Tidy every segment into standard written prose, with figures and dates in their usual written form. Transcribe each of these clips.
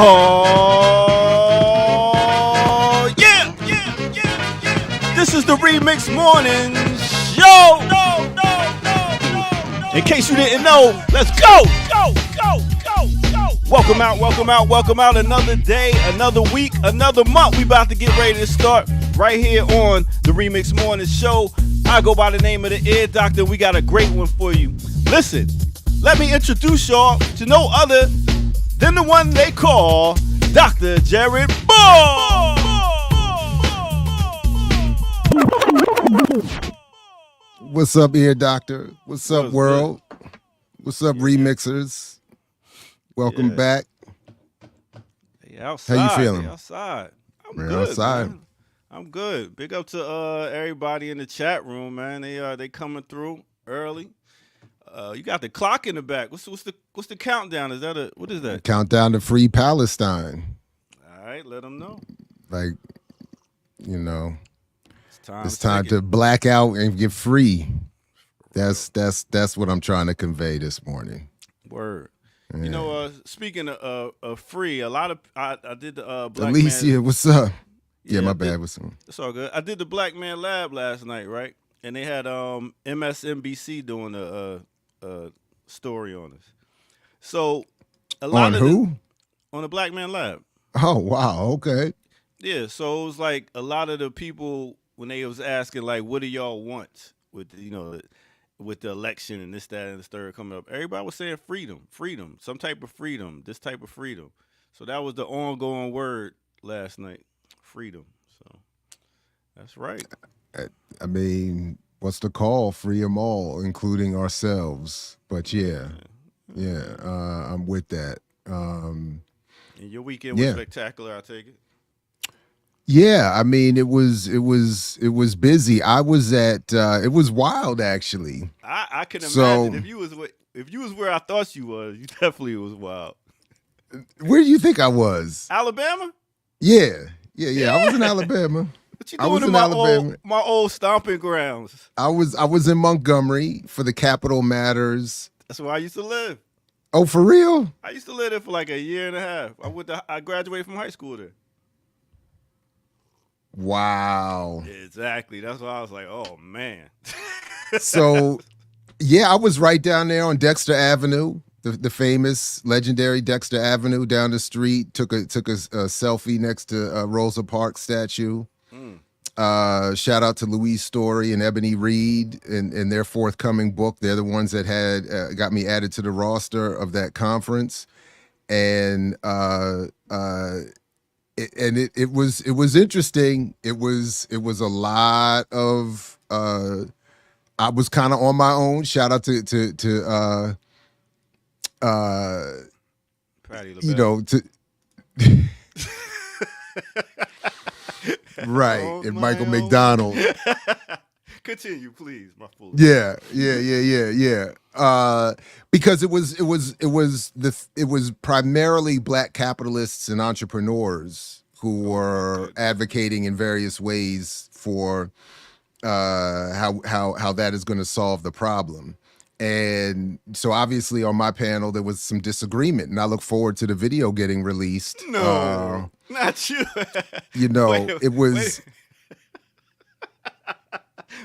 Oh, yeah. This is the Remix Morning Show. In case you didn't know, let's go. Welcome out. Another day, another week, another month. We about to get ready to start right here on the Remix Morning Show. I go by the name of the Ear Doctor. We got a great one for you. Listen, let me introduce y'all to no other than the one they call Dr. Jared Ball. What's up, Ear Doctor? What's up, world? What's up, remixers? Welcome back. Hey, outside. How you feeling? Outside. I'm We're good, outside. man. I'm good. Big up to everybody in the chat room, man. They coming through early. You got the clock in the back. What's the countdown? Is that what is that? Countdown to free Palestine. All right, let them know. Like, you know, It's time to black out and get free. That's what I'm trying to convey this morning. Word. Yeah. You know, speaking of free, a lot of I did the Black Alicia, Man. what's up? Yeah, my bad. What's up? It's all good. I did the Black Man Lab last night, right? And they had MSNBC doing a story on us. So a lot on of who? On the Black Man Lab. Oh wow, okay. Yeah, so it was like a lot of the people when they was asking like, what do y'all want with with the election and this, that, and the third coming up? Everybody was saying freedom, some type of freedom, this type of freedom. So that was the ongoing word last night, freedom. So that's right. I mean, what's the call? Free them all, including ourselves. But I'm with that. And your weekend was spectacular, I take it. Yeah, I mean it was busy. I was at it was wild actually. I can imagine if you was where I thought you was, you definitely was wild. Where do you think I was? Alabama? Yeah. I was in Alabama. What you doing in my old stomping grounds? I was in Montgomery for the Capitol Matters. That's where I used to live. Oh, for real? I used to live there for like a year and a half. I graduated from high school there. Wow. Exactly. That's why I was like, oh man. So, yeah, I was right down there on Dexter Avenue, the famous, legendary Dexter Avenue down the street. Took a selfie next to Rosa Parks statue. Shout out to Louise Story and Ebony Reed and their forthcoming book. They're the ones that had got me added to the roster of that conference, and it was interesting. It was a lot of I was kind of on my own. Shout out to you know, to right, and Michael McDonald. Continue, please, my fool. Yeah. Because it was primarily black capitalists and entrepreneurs who were advocating in various ways for how that is going to solve the problem. And so obviously on my panel there was some disagreement, and I look forward to the video getting released. No, not you. You know, it was.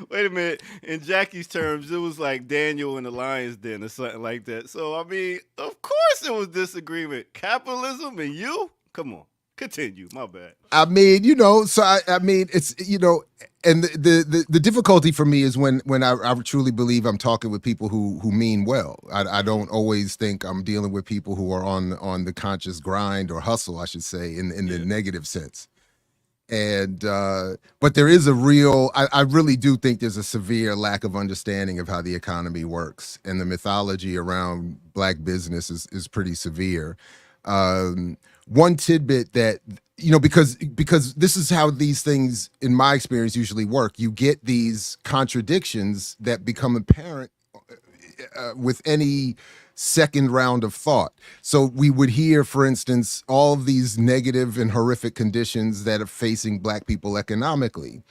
Wait a minute. In Jackie's terms, it was like Daniel in the Lion's Den or something like that. So, I mean, of course it was disagreement. Capitalism and you? Come on. Continue. My bad. I mean, you know, so I mean, it's, you know, and the difficulty for me is when I truly believe I'm talking with people who mean well. I don't always think I'm dealing with people who are on the conscious grind or hustle, I should say, in the negative sense. And but there is a real I really do think there's a severe lack of understanding of how the economy works, and the mythology around black business is pretty severe. One tidbit that because this is how these things in my experience usually work. You get these contradictions that become apparent with any second round of thought. So we would hear, for instance, all of these negative and horrific conditions that are facing black people economically.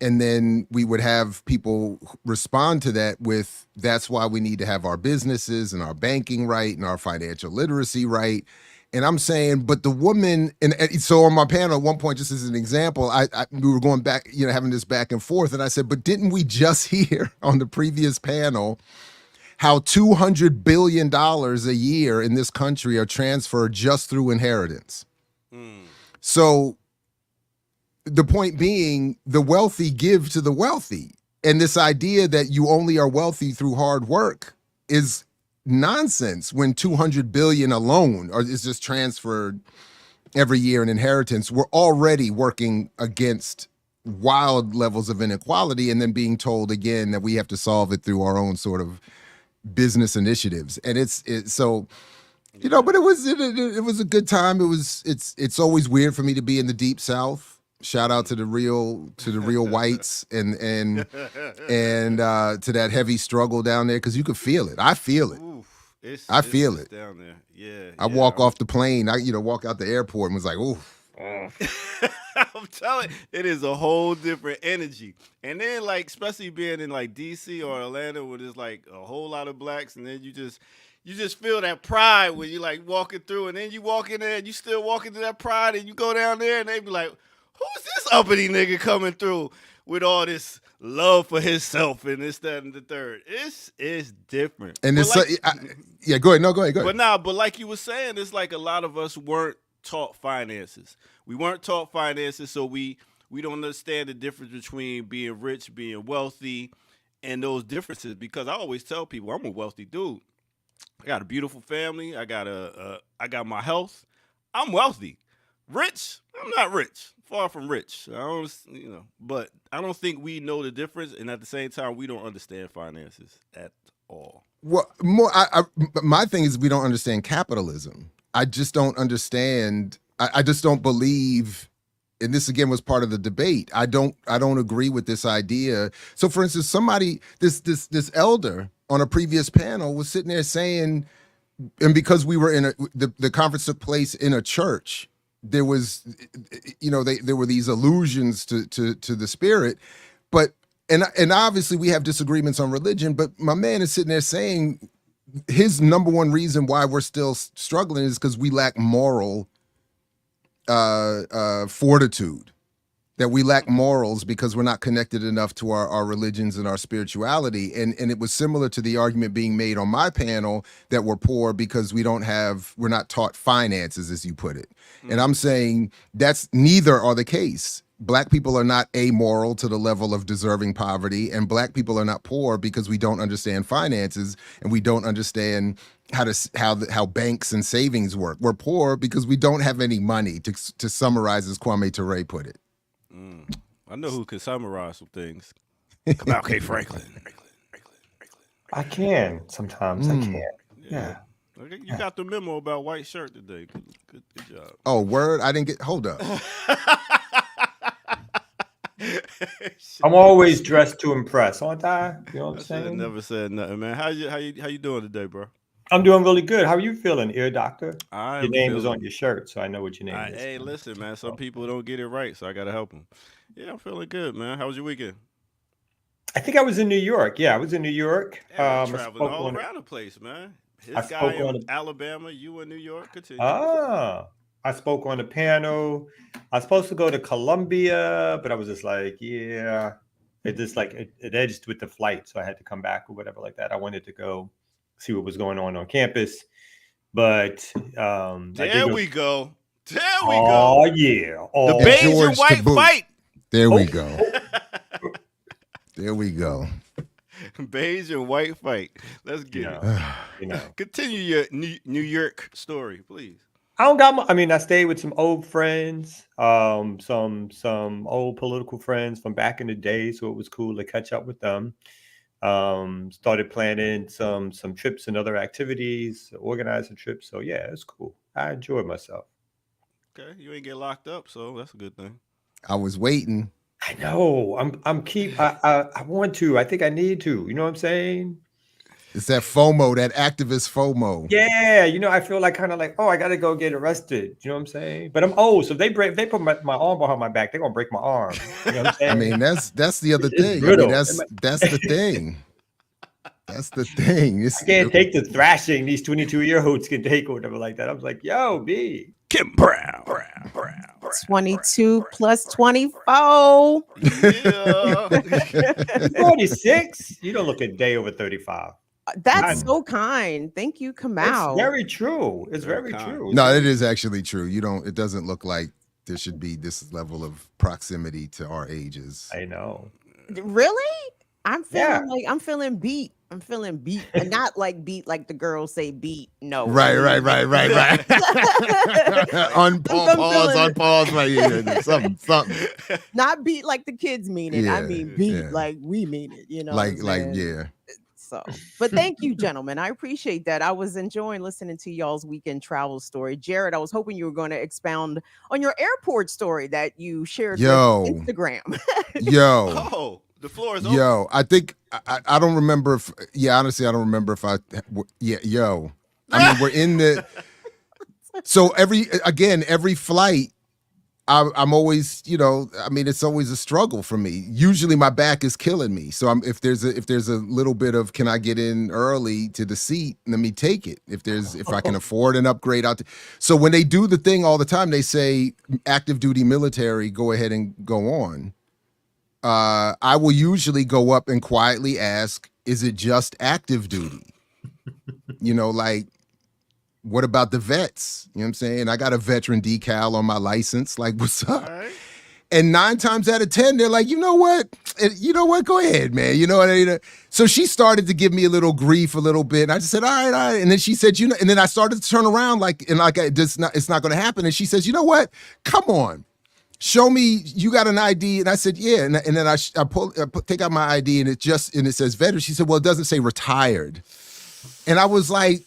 And then we would have people respond to that with, that's why we need to have our businesses and our banking right and our financial literacy right. And I'm saying, but the woman, and so on my panel at one point, just as an example, we were going back, having this back and forth. And I said, but didn't we just hear on the previous panel how $200 billion a year in this country are transferred just through inheritance? So the point being, the wealthy give to the wealthy. And this idea that you only are wealthy through hard work is nonsense when 200 billion alone is just transferred every year in inheritance. We're already working against wild levels of inequality and then being told again that we have to solve it through our own sort of business initiatives. And so but it was a good time. It's always weird for me to be in the Deep South. Shout out to the real whites and to that heavy struggle down there, because you could feel it. I feel it. Oof, I feel it down there. Yeah. I walk off the plane. I walk out the airport and was like, ooh. I'm telling you, it is a whole different energy. And then, like, especially being in like DC or Atlanta, where there's like a whole lot of blacks, and then you just feel that pride when you like walking through, and then you walk in there and you still walk into that pride, and you go down there and they be like, who's this uppity nigga coming through with all this love for himself and this, that, and the third? It's different. And it's like, go ahead. No, go ahead. But like you were saying, it's like a lot of us weren't taught finances. We weren't taught finances, so we don't understand the difference between being rich, being wealthy, and those differences. Because I always tell people, I'm a wealthy dude. I got a beautiful family. I got my health. I'm wealthy. Rich? I'm not rich. Far from rich. But I don't think we know the difference, and at the same time, we don't understand finances at all. Well, my thing is we don't understand capitalism. I just don't understand. I just don't believe, and this again was part of the debate. I don't agree with this idea. So, for instance, this elder on a previous panel was sitting there saying, and because we were the conference took place in a church, there was, there were these allusions to the spirit, but and obviously we have disagreements on religion. But my man is sitting there saying his number one reason why we're still struggling is because we lack moral fortitude, that we lack morals because we're not connected enough to our religions and our spirituality. And it was similar to the argument being made on my panel that we're poor because we're not taught finances, as you put it. And I'm saying that's neither are the case. Black people are not amoral to the level of deserving poverty, and black people are not poor because we don't understand finances and we don't understand how banks and savings work. We're poor because we don't have any money, to summarize as Kwame Ture put it. I know who can summarize some things. MLK Franklin. I can sometimes. I can. Yeah. Okay, you got the memo about white shirt today. Good job. Oh, word! I didn't get. Hold up. I'm always dressed to impress, aren't I? You know what I'm saying? I never said nothing, man. How you doing today, bro? I'm doing really good. How are you feeling, Ear Doctor? Your name is on your shirt, so I know what your name is. Hey, listen, man. Some people don't get it right, so I gotta help them. Yeah, I'm feeling good, man. How was your weekend? I think I was in New York. Yeah, I was in New York. Traveling all around the place, man. His guy in Alabama, you in New York. Continue. I spoke on the panel. I was supposed to go to Columbia, but I was just like, it edged with the flight, so I had to come back or whatever like that. I wanted to go see what was going on campus, but there we go. Oh yeah, the beige and white fight. There we go. There we go. Beige and white fight. Let's get it. You know. Continue your New York story, please. I don't got. I mean, I stayed with some old friends, some old political friends from back in the day, so it was cool to catch up with them. Started planning some trips and other activities, organizing trips. So yeah, it's cool. I enjoyed myself. Okay, you ain't get locked up, so that's a good thing. I was waiting. I know. I want to. I think I need to. You know what I'm saying? It's that FOMO, that activist FOMO. Yeah, I feel like kind of like, oh, I gotta go get arrested. You know what I'm saying? But I'm old, so if they put my arm behind my back, they're gonna break my arm. You know what I'm saying? I mean, that's the other It's thing. I brittle. mean, that's the thing. That's the thing. I can't take the thrashing these 22-year-olds can take or whatever like that. I was like, yo, B. Kim Brown. 22 plus 24. Yeah. 46? You don't look a day over 35. That's so kind. Thank you, Kamau. It's very true. It's Very very kind. true. No, it is actually true. It doesn't look like there should be this level of proximity to our ages. I know. Really? I'm feeling Yeah. like I'm feeling beat. I'm feeling beat, and not like beat like the girls say beat. No. Right. Unpause, right here. Something. Not beat like the kids mean it. I Yeah, mean beat yeah. like we mean it. You know. what I'm saying? Yeah. So, but thank you, gentlemen. I appreciate that. I was enjoying listening to y'all's weekend travel story. Jared, I was hoping you were going to expound on your airport story that you shared Yo. with Instagram. Yo. Oh, the floor is open. Yo, I think I don't remember if honestly I don't remember if yo. I mean, we're in the so every flight I'm always, I mean, it's always a struggle for me. Usually my back is killing me. So if there's a little bit of can I get in early to the seat, let me take it. If I can afford an upgrade so when they do the thing all the time, they say active duty military, go ahead and go on. I will usually go up and quietly ask, is it just active duty? Like, what about the vets? You know what I'm saying? I got a veteran decal on my license. Like, what's up? All right. And 9 times out of 10, they're like, you know what? Go ahead, man. You know what I mean? So she started to give me a little grief a little bit. And I just said, all right. And then she said, and then I started to turn around it's not going to happen. And she says, you know what? Come on. Show me you got an ID. And I said, yeah. And then I take out my ID and it says veteran. She said, well, it doesn't say retired. And I was like,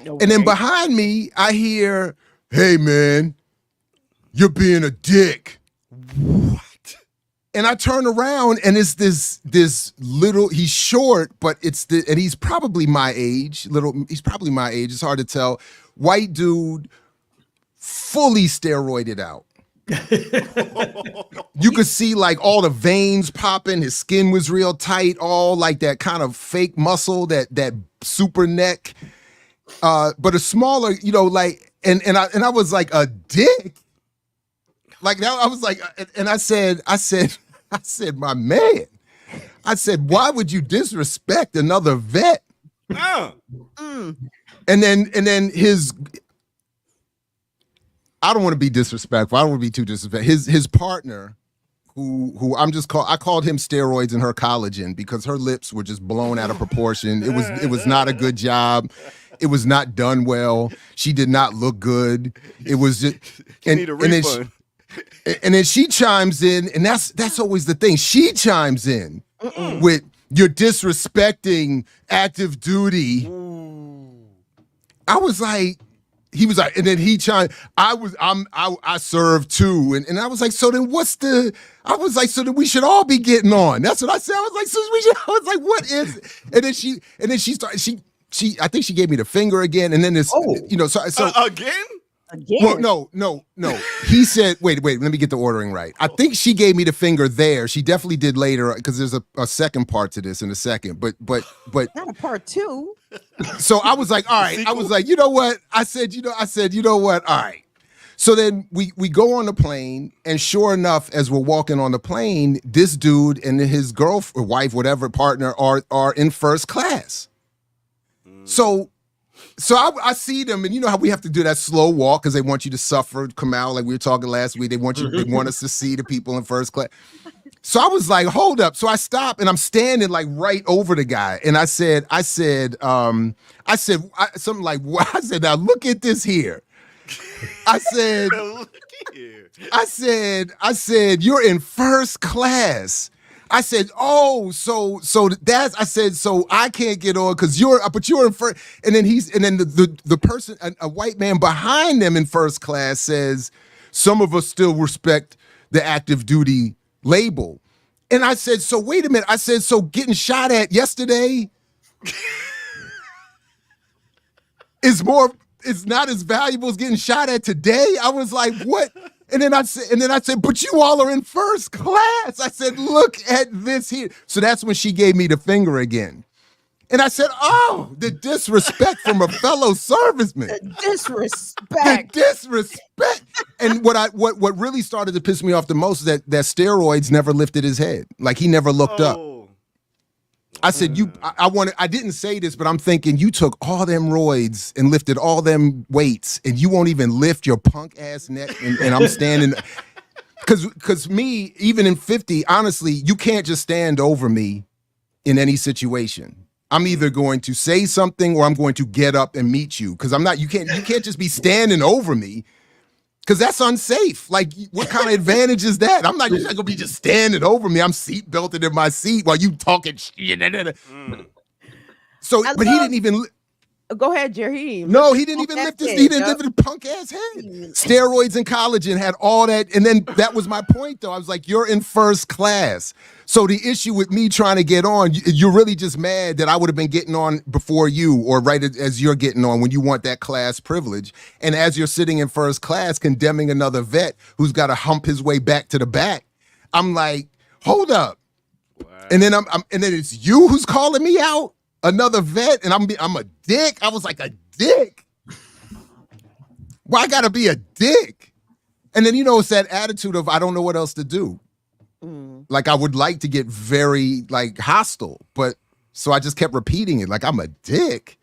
Okay. and then behind me, I hear, hey, man, you're being a dick. What? And I turn around and it's this little, he's short, but and he's probably my age, he's probably my age. It's hard to tell. White dude, fully steroided out. You could see like all the veins popping. His skin was real tight, all like that kind of fake muscle, that super neck. But a smaller, and I was like a dick. Like now I was like, and I said, my man, I said, why would you disrespect another vet? And then I don't want to be disrespectful. I don't want to be too disrespectful. His partner, who I called him steroids and her collagen because her lips were just blown out of proportion. It was not a good job. It was not done well. She did not look good. It was just Need a refund. And then she chimes in, and that's always the thing. She chimes in with you're disrespecting active duty. Ooh. I was like, he was like, and then he chimed. I served too, and I was like, so then so then we should all be getting on. That's what I said. I was like, so we should. I was like, what is? And then she started. I think she gave me the finger again, and then this, so Again. Well, no. He said, wait, let me get the ordering right. I think she gave me the finger there. She definitely did later because there's a second part to this in a second. But not a part 2. So I was like, all right. I was like, you know what? I said, you know what? All right. So then we go on the plane, and sure enough, as we're walking on the plane, this dude and his girlfriend, wife, whatever partner are in first class. So I see them, and you know how we have to do that slow walk because they want you to suffer, come out like we were talking last week. They want us to see the people in first class. So I was like, hold up. So I stop, and I'm standing like right over the guy, and I said something like, I said, now look at this here. I said, Look here. I said, you're in first class. I said, oh, so that's, I said, so I can't get on because you're in first. And then the person, a white man behind them in first class says, some of us still respect the active duty label. And I said, so wait a minute. I said, so getting shot at yesterday is not as valuable as getting shot at today. I was like, what? And then I said, but you all are in first class. I said, look at this here. So that's when she gave me the finger again. And I said, oh, the disrespect from a fellow serviceman. The disrespect. The disrespect. And what really started to piss me off the most is that steroids never lifted his head. Like he never looked up. I said, I didn't say this, but I'm thinking you took all them roids and lifted all them weights and you won't even lift your punk ass neck and I'm standing. Cause me, even in 50, honestly, you can't just stand over me in any situation. I'm either going to say something or I'm going to get up and meet you. Cause you can't just be standing over me. Cause that's unsafe. Like, what kind of advantage is that? You're not gonna be just standing over me. I'm seat belted in my seat while you talking shit. So, but he didn't even. Go ahead, Jerry. No, he didn't even lift his. He didn't lift his punk ass head. Steroids in college and had all that, and then that was my point. Though I was like, you're in first class. So the issue with me trying to get on, you're really just mad that I would have been getting on before you, or right as you're getting on when you want that class privilege, and as you're sitting in first class condemning another vet who's got to hump his way back to the back. I'm like, hold up, wow. And then and then it's you who's calling me out. Another vet, and I'm a dick. I was like, a dick? Why I gotta be a dick? And then, it's that attitude of I don't know what else to do. Like I would like to get very hostile, but so I just kept repeating it like I'm a dick.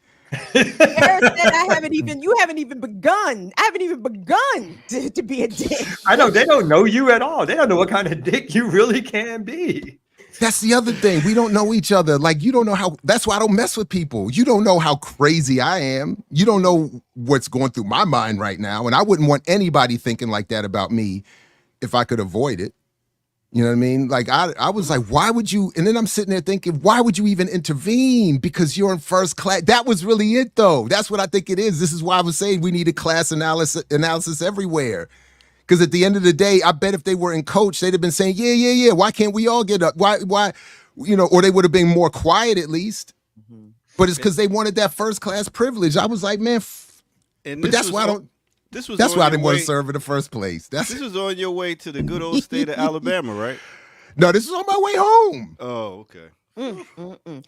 Eric said you haven't even begun. I haven't even begun to be a dick. I know they don't know you at all. They don't know what kind of dick you really can be. That's the other thing. We don't know each other. Like, you don't know how, that's why I don't mess with people. You don't know how crazy I am. You don't know what's going through my mind right now. And I wouldn't want anybody thinking like that about me if I could avoid it. You know what I mean? Like, I was like, why would you? And then I'm sitting there thinking, why would you even intervene? Because you're in first class. That was really it, though. That's what I think it is. This is why I was saying we need a class analysis everywhere. Because at the end of the day, I bet if they were in coach, they'd have been saying, yeah. Why can't we all get up? Why, or they would have been more quiet at least. Mm-hmm. But it's because they wanted that first class privilege. I was like, man, but that's why I don't. That's why I didn't want to serve in the first place. This was on your way to the good old state of Alabama, right? No, this is on my way home. Oh, okay.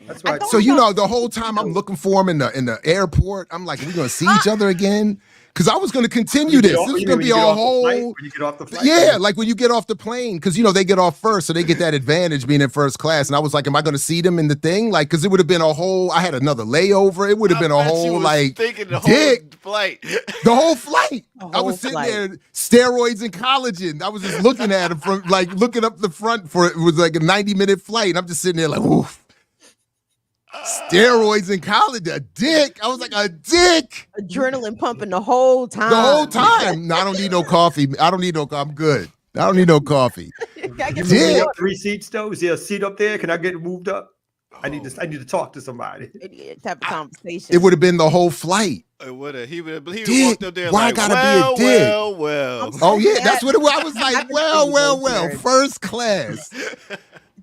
That's right. So the whole time I'm looking for him in the airport, I'm like, we're gonna see each other again. Because I was going to continue this. This was going to be a whole. When you get off the flight? Yeah, like when you get off the plane, because they get off first, so they get that advantage being in first class. And I was like, am I going to see them in the thing? Like, because it would have been a whole. I had another layover. It would have been a whole the whole flight. The whole flight. I was sitting there, steroids and collagen. I was just looking at them from looking up the front for it was like a 90-minute flight. And I'm just sitting there like, oof. Steroids in college, a dick. I was like, a dick. Adrenaline pumping the whole time. The whole time. No, I don't need no coffee. I'm good. I don't need no coffee. You move me up 3 seats though? Is there a seat up there? Can I get moved up? I need to talk to somebody. Type of conversation. It would have been the whole flight. It would have. He would have walked up there why like, gotta be a dick? Well. Oh yeah, that's what it was. I was like, well, first class.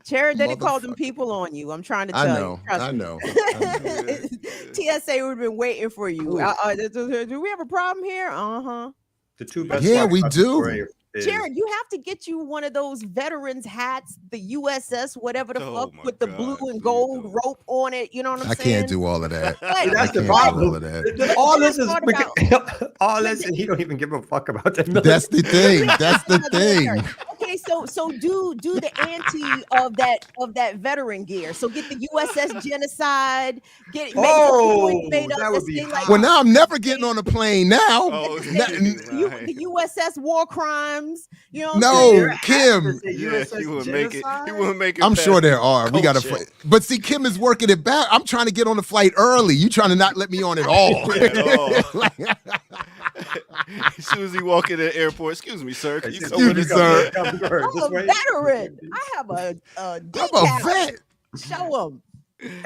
Jared, they called them people on you. I'm trying to tell you. I know. TSA would have been waiting for you. Do we have a problem here? Uh-huh. The two best. Yeah, we do. Jared, you have to get you one of those veterans hats, the USS, whatever the fuck, with the blue and gold rope on it. You know what I'm saying? I can't do all of that. That's the problem. All this is all this, and he don't even give a fuck about that. That's the thing. That's the thing. Okay, so do the anti of that veteran gear. So get the USS genocide. Made up that would be like, well, now I'm never getting on a plane now. The USS war crimes. You know, no, Kim. He wouldn't make it. I'm sure there are. We got to, but see, Kim is working it back. I'm trying to get on the flight early. You trying to not let me on at all. Susie walking in the airport. Excuse me, sir. Can you come Excuse with me, us? sir. I'm a veteran. I have a I'm a decal. vet. Show them.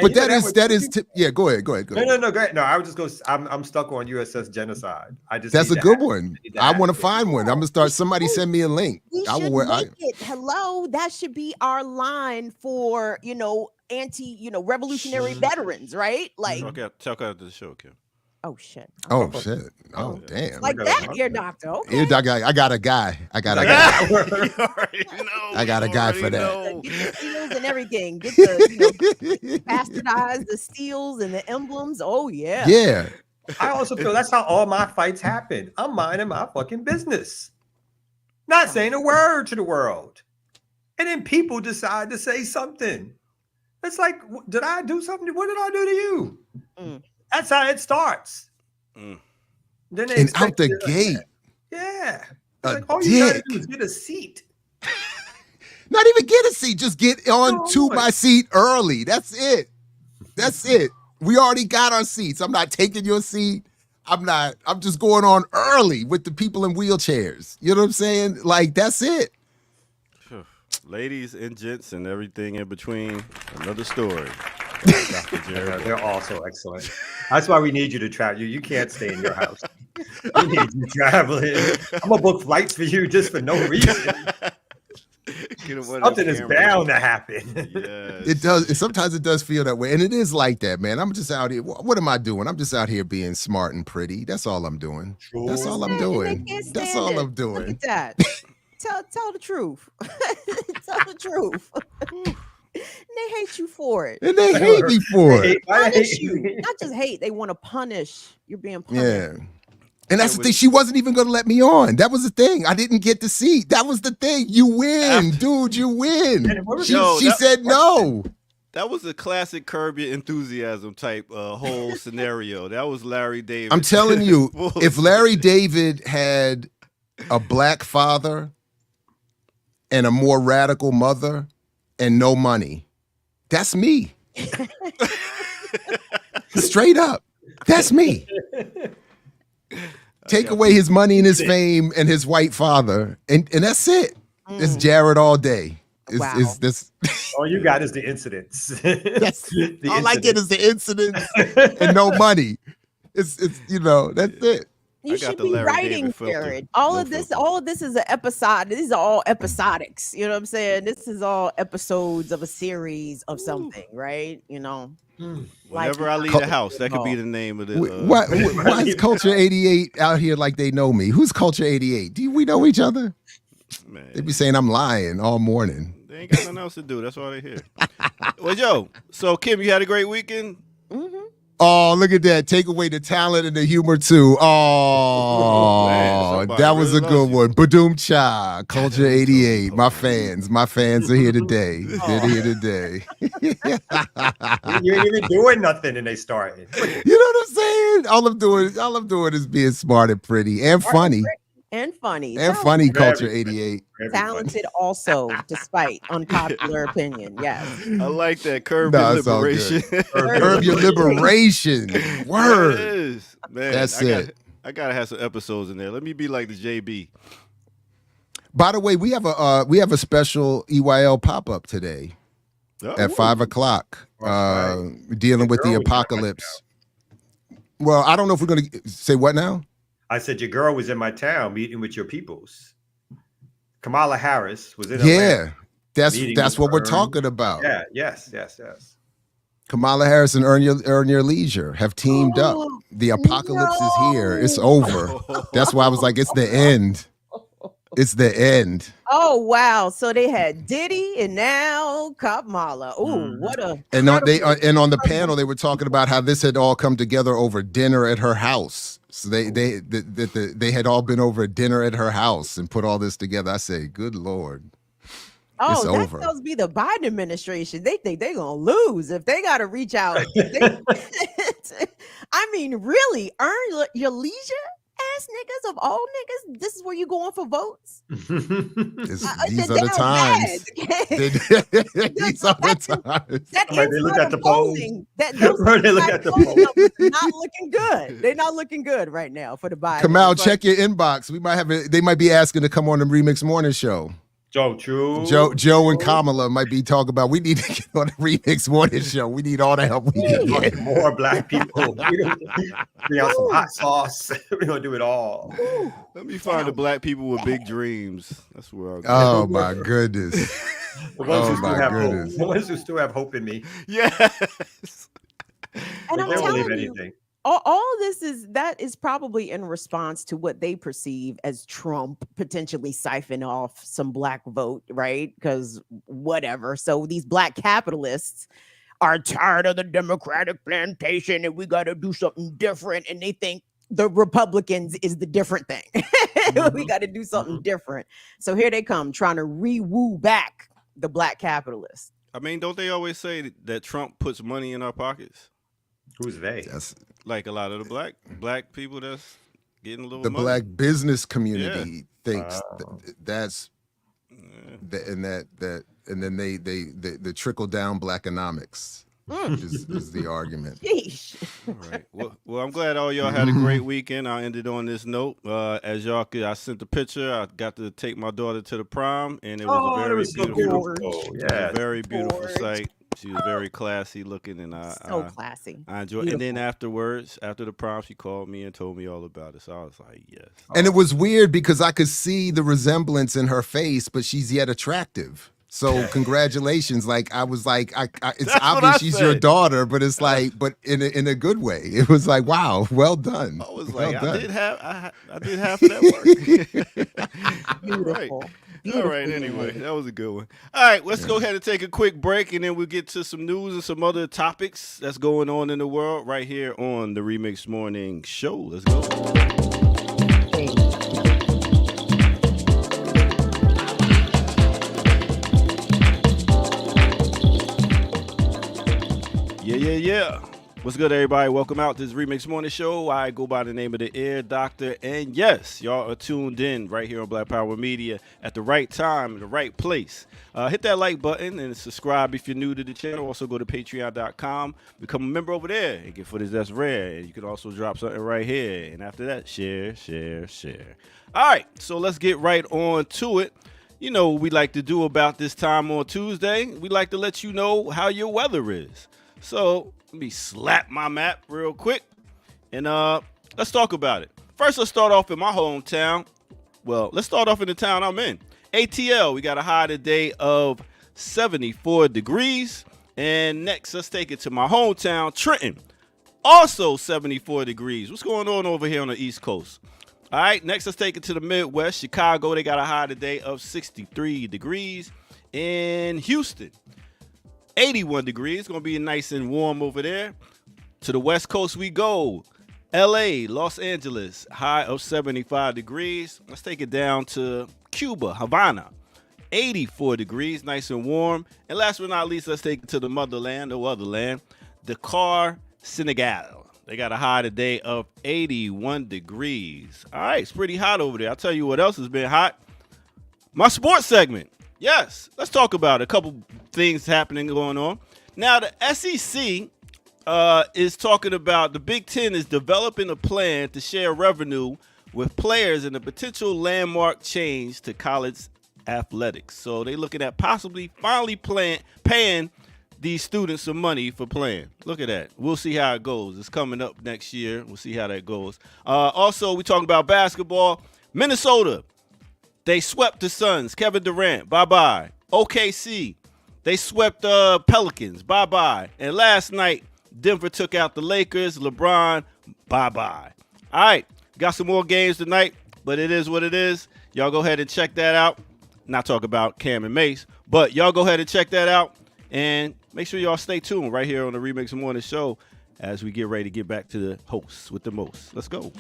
But that is yeah. Go ahead. No, go ahead. No, I would just go. I'm stuck on USS genocide. I just That's need a to good have- one. need to I have want to it. find one. I'm gonna start. Somebody send me a link. We I should will. make it. Hello, that should be our line for revolutionary veterans, right? Like, Talk out to the show, Kim. oh shit. Oh shit. Oh damn. Like that, ear doctor. Okay. Ear doc, I got a guy. I got a You guy. already know. I got a You guy already for that. know. Get the seals and everything. Get the bastardize the steels and the emblems. Oh yeah. Yeah. I also feel that's how all my fights happen. I'm minding my fucking business, not saying a word to the world, and then people decide to say something. It's like, did I do something? What did I do to you? Mm. That's how it starts. Mm. Then they And expect out the you to- gate. Yeah. A Like, all you gotta dick. do is get a seat. Not even get a seat. Just get on to on. my seat early. That's it. That's it. We already got our seats. I'm not taking your seat. I'm just going on early with the people in wheelchairs. You know what I'm saying? Like, that's it. Ladies and gents and everything in between. Another story. Dr. Jared. They're also excellent. That's why we need you to travel. You can't stay in your house. We need you traveling. I'm gonna book flights for you just for no reason. Get him one of Something them is cameras. bound to happen. Yes. It does. Sometimes it does feel that way. And it is like that, man. I'm just out here. What am I doing? I'm just out here being smart and pretty. That's all I'm doing. That's all I'm And they doing. can't That's stand all it. I'm doing. Look at that. Tell the truth. Tell the truth. They hate you for it. And they hate me for it. Punish you. Not just hate. They want to punish. You're being punished. Yeah. And that's the thing. She wasn't even going to let me on. That was the thing. I didn't get the seat. That was the thing. You win, dude. You win. She said no. That was a classic Curb Your Enthusiasm type whole scenario. That was Larry David. I'm telling you, if Larry David had a black father and a more radical mother and no money, that's me. Straight up. That's me. Take away his money and his fame and his white father, and that's it. It's Jared all day. Wow. It's this. All you got is the incidents. Yes. All I get is the incidents and no money. It's that's it. You I got should the be Larry writing, David filter. Jared. All No of this filter. is an episode. These are all episodics. You know what I'm saying? This is all episodes of a series of something, right? Whenever I leave the house, that could be the name of the. Why is Culture 88 out here like they know me? Who's Culture 88? Do we know each other? Man, They be saying I'm lying all morning. they ain't got nothing else to do. That's why they here. Well, yo, so Kim, you had a great weekend. Mm-hmm. Oh, look at that. Take away the talent and the humor, too. Oh, Man, somebody that was really a good loves you. one. Badoom Cha, Culture 88. My fans are here today. They're here today. You ain't even doing nothing and they started. You know what I'm saying? All I'm doing is being smart and pretty and funny. And funny. And funny, Culture 88. Talented also, despite unpopular opinion. Yes. I like that Curb No, Your it's all Liberation. Curb your liberation. It Word. is. Man, That's it. I gotta have some episodes in there. Let me be like the JB. By the way, we have a special EYL pop-up today at 5:00. Dealing with the apocalypse. Well, I don't know if we're gonna say what now. I said your girl was in my town meeting with your peoples. Kamala Harris was in Yeah, Meeting that's with what we're her. talking about. Yeah, yes. Kamala Harris and Earn Your Leisure have teamed up. The apocalypse is here. It's over. That's why I was like, it's the end. It's the end. Oh wow! So they had Diddy and now Kamala. Oh, what a And on the panel, they were talking about how this had all come together over dinner at her house. So they had all been over dinner at her house and put all this together. I say, good Lord. It's that over. tells me the Biden administration. They think they're gonna lose if they got to reach out. I mean, really, earn your leisure ass niggas of all niggas, this is where you going for votes? These are They're the times. bad. These are the times. That Somebody look at the polls. polling, those They look at the polling polls. numbers are not looking good. They're not looking good right now for the Biden. Kamal, It's check your inbox. We might have it. They might be asking to come on the Remix Morning Show. True. Joe and Kamala might be talking about, we need to get on the Remix Morning Show. We need all the help we can get. More black people. We on some hot sauce. We're gonna do it all. Let me find the black people with big dreams. That's where I'll go. Oh my goodness. The ones who Oh, still my have goodness. hope. The ones who still have hope in me. Yes. And They I'm won't telling believe you, anything. all this is probably in response to what they perceive as Trump potentially siphon off some black vote, right? Because whatever. So these black capitalists are tired of the Democratic plantation and we got to do something different. And they think the Republicans is the different thing. We got to do something different. So here they come trying to re-woo back the black capitalists. I mean, don't they always say that Trump puts money in our pockets? Who's they? That's Like a lot of the black people that's getting a little the money. black business community thinks that's Yeah. and then they the trickle down blackonomics is the argument. Yeesh. All right. Well, I'm glad all y'all had a great weekend. I ended on this note. As y'all could, I sent the picture. I got to take my daughter to the prom, and it was a very beautiful, Yeah. very beautiful Gorge. sight. She was very classy looking, and So classy. I enjoyed. And then afterwards, after the prom, she called me and told me all about it. So I was like, yes. And it was weird because I could see the resemblance in her face, but she's yet attractive. So congratulations. Like I was like, it's That's what obvious I she's your said. daughter, but it's like, but in a good way. It was like, wow, well done. I was Well like, done. I did half of that work. Beautiful. All right. Anyway, that was a good one. All right, let's go ahead and take a quick break, and then we'll get to some news and some other topics that's going on in the world right here on the Remix Morning Show. Let's go. Yeah. What's good, everybody? Welcome out to this Remix Morning Show. I go by the name of the Air Doctor, and yes, y'all are tuned in right here on Black Power Media at the right time, in the right place. Hit that like button and subscribe if you're new to the channel. Also go to patreon.com, become a member over there and get footage that's rare. And you can also drop something right here. And after that, share. All right, so let's get right on to it. You know what we like to do about this time on Tuesday? We like to let you know how your weather is. So let me slap my map real quick, and let's talk about it. First, let's start off in my hometown. Well, let's start off in the town I'm in. ATL, we got a high today of 74 degrees. And next, let's take it to my hometown, Trenton. Also 74 degrees. What's going on over here on the East Coast? All right, next, let's take it to the Midwest. Chicago, they got a high today of 63 degrees. In Houston, 81 degrees. It's going to be nice and warm over there. To the West Coast we go. LA, Los Angeles, high of 75 degrees. Let's take it down to Cuba, Havana. 84 degrees, nice and warm. And last but not least, let's take it to the motherland, or other land, Dakar, Senegal. They got a high today of 81 degrees. All right, it's pretty hot over there. I'll tell you what else has been hot. My sports segment. Yes, let's talk about it. A couple things happening going on. Now, the SEC is talking about the Big Ten is developing a plan to share revenue with players in a potential landmark change to college athletics. So they're looking at possibly finally paying these students some money for playing. Look at that. We'll see how it goes. It's coming up next year. We'll see how that goes. Also, we're talking about basketball. Minnesota, they swept the Suns. Kevin Durant, bye-bye. OKC, they swept Pelicans, bye-bye. And last night, Denver took out the Lakers. LeBron, bye-bye. All right, got some more games tonight, but it is what it is. Y'all go ahead and check that out. Not talk about Cam and Mace, but y'all go ahead and check that out. And make sure y'all stay tuned right here on the Remix Morning Show as we get ready to get back to the hosts with the most. Let's go.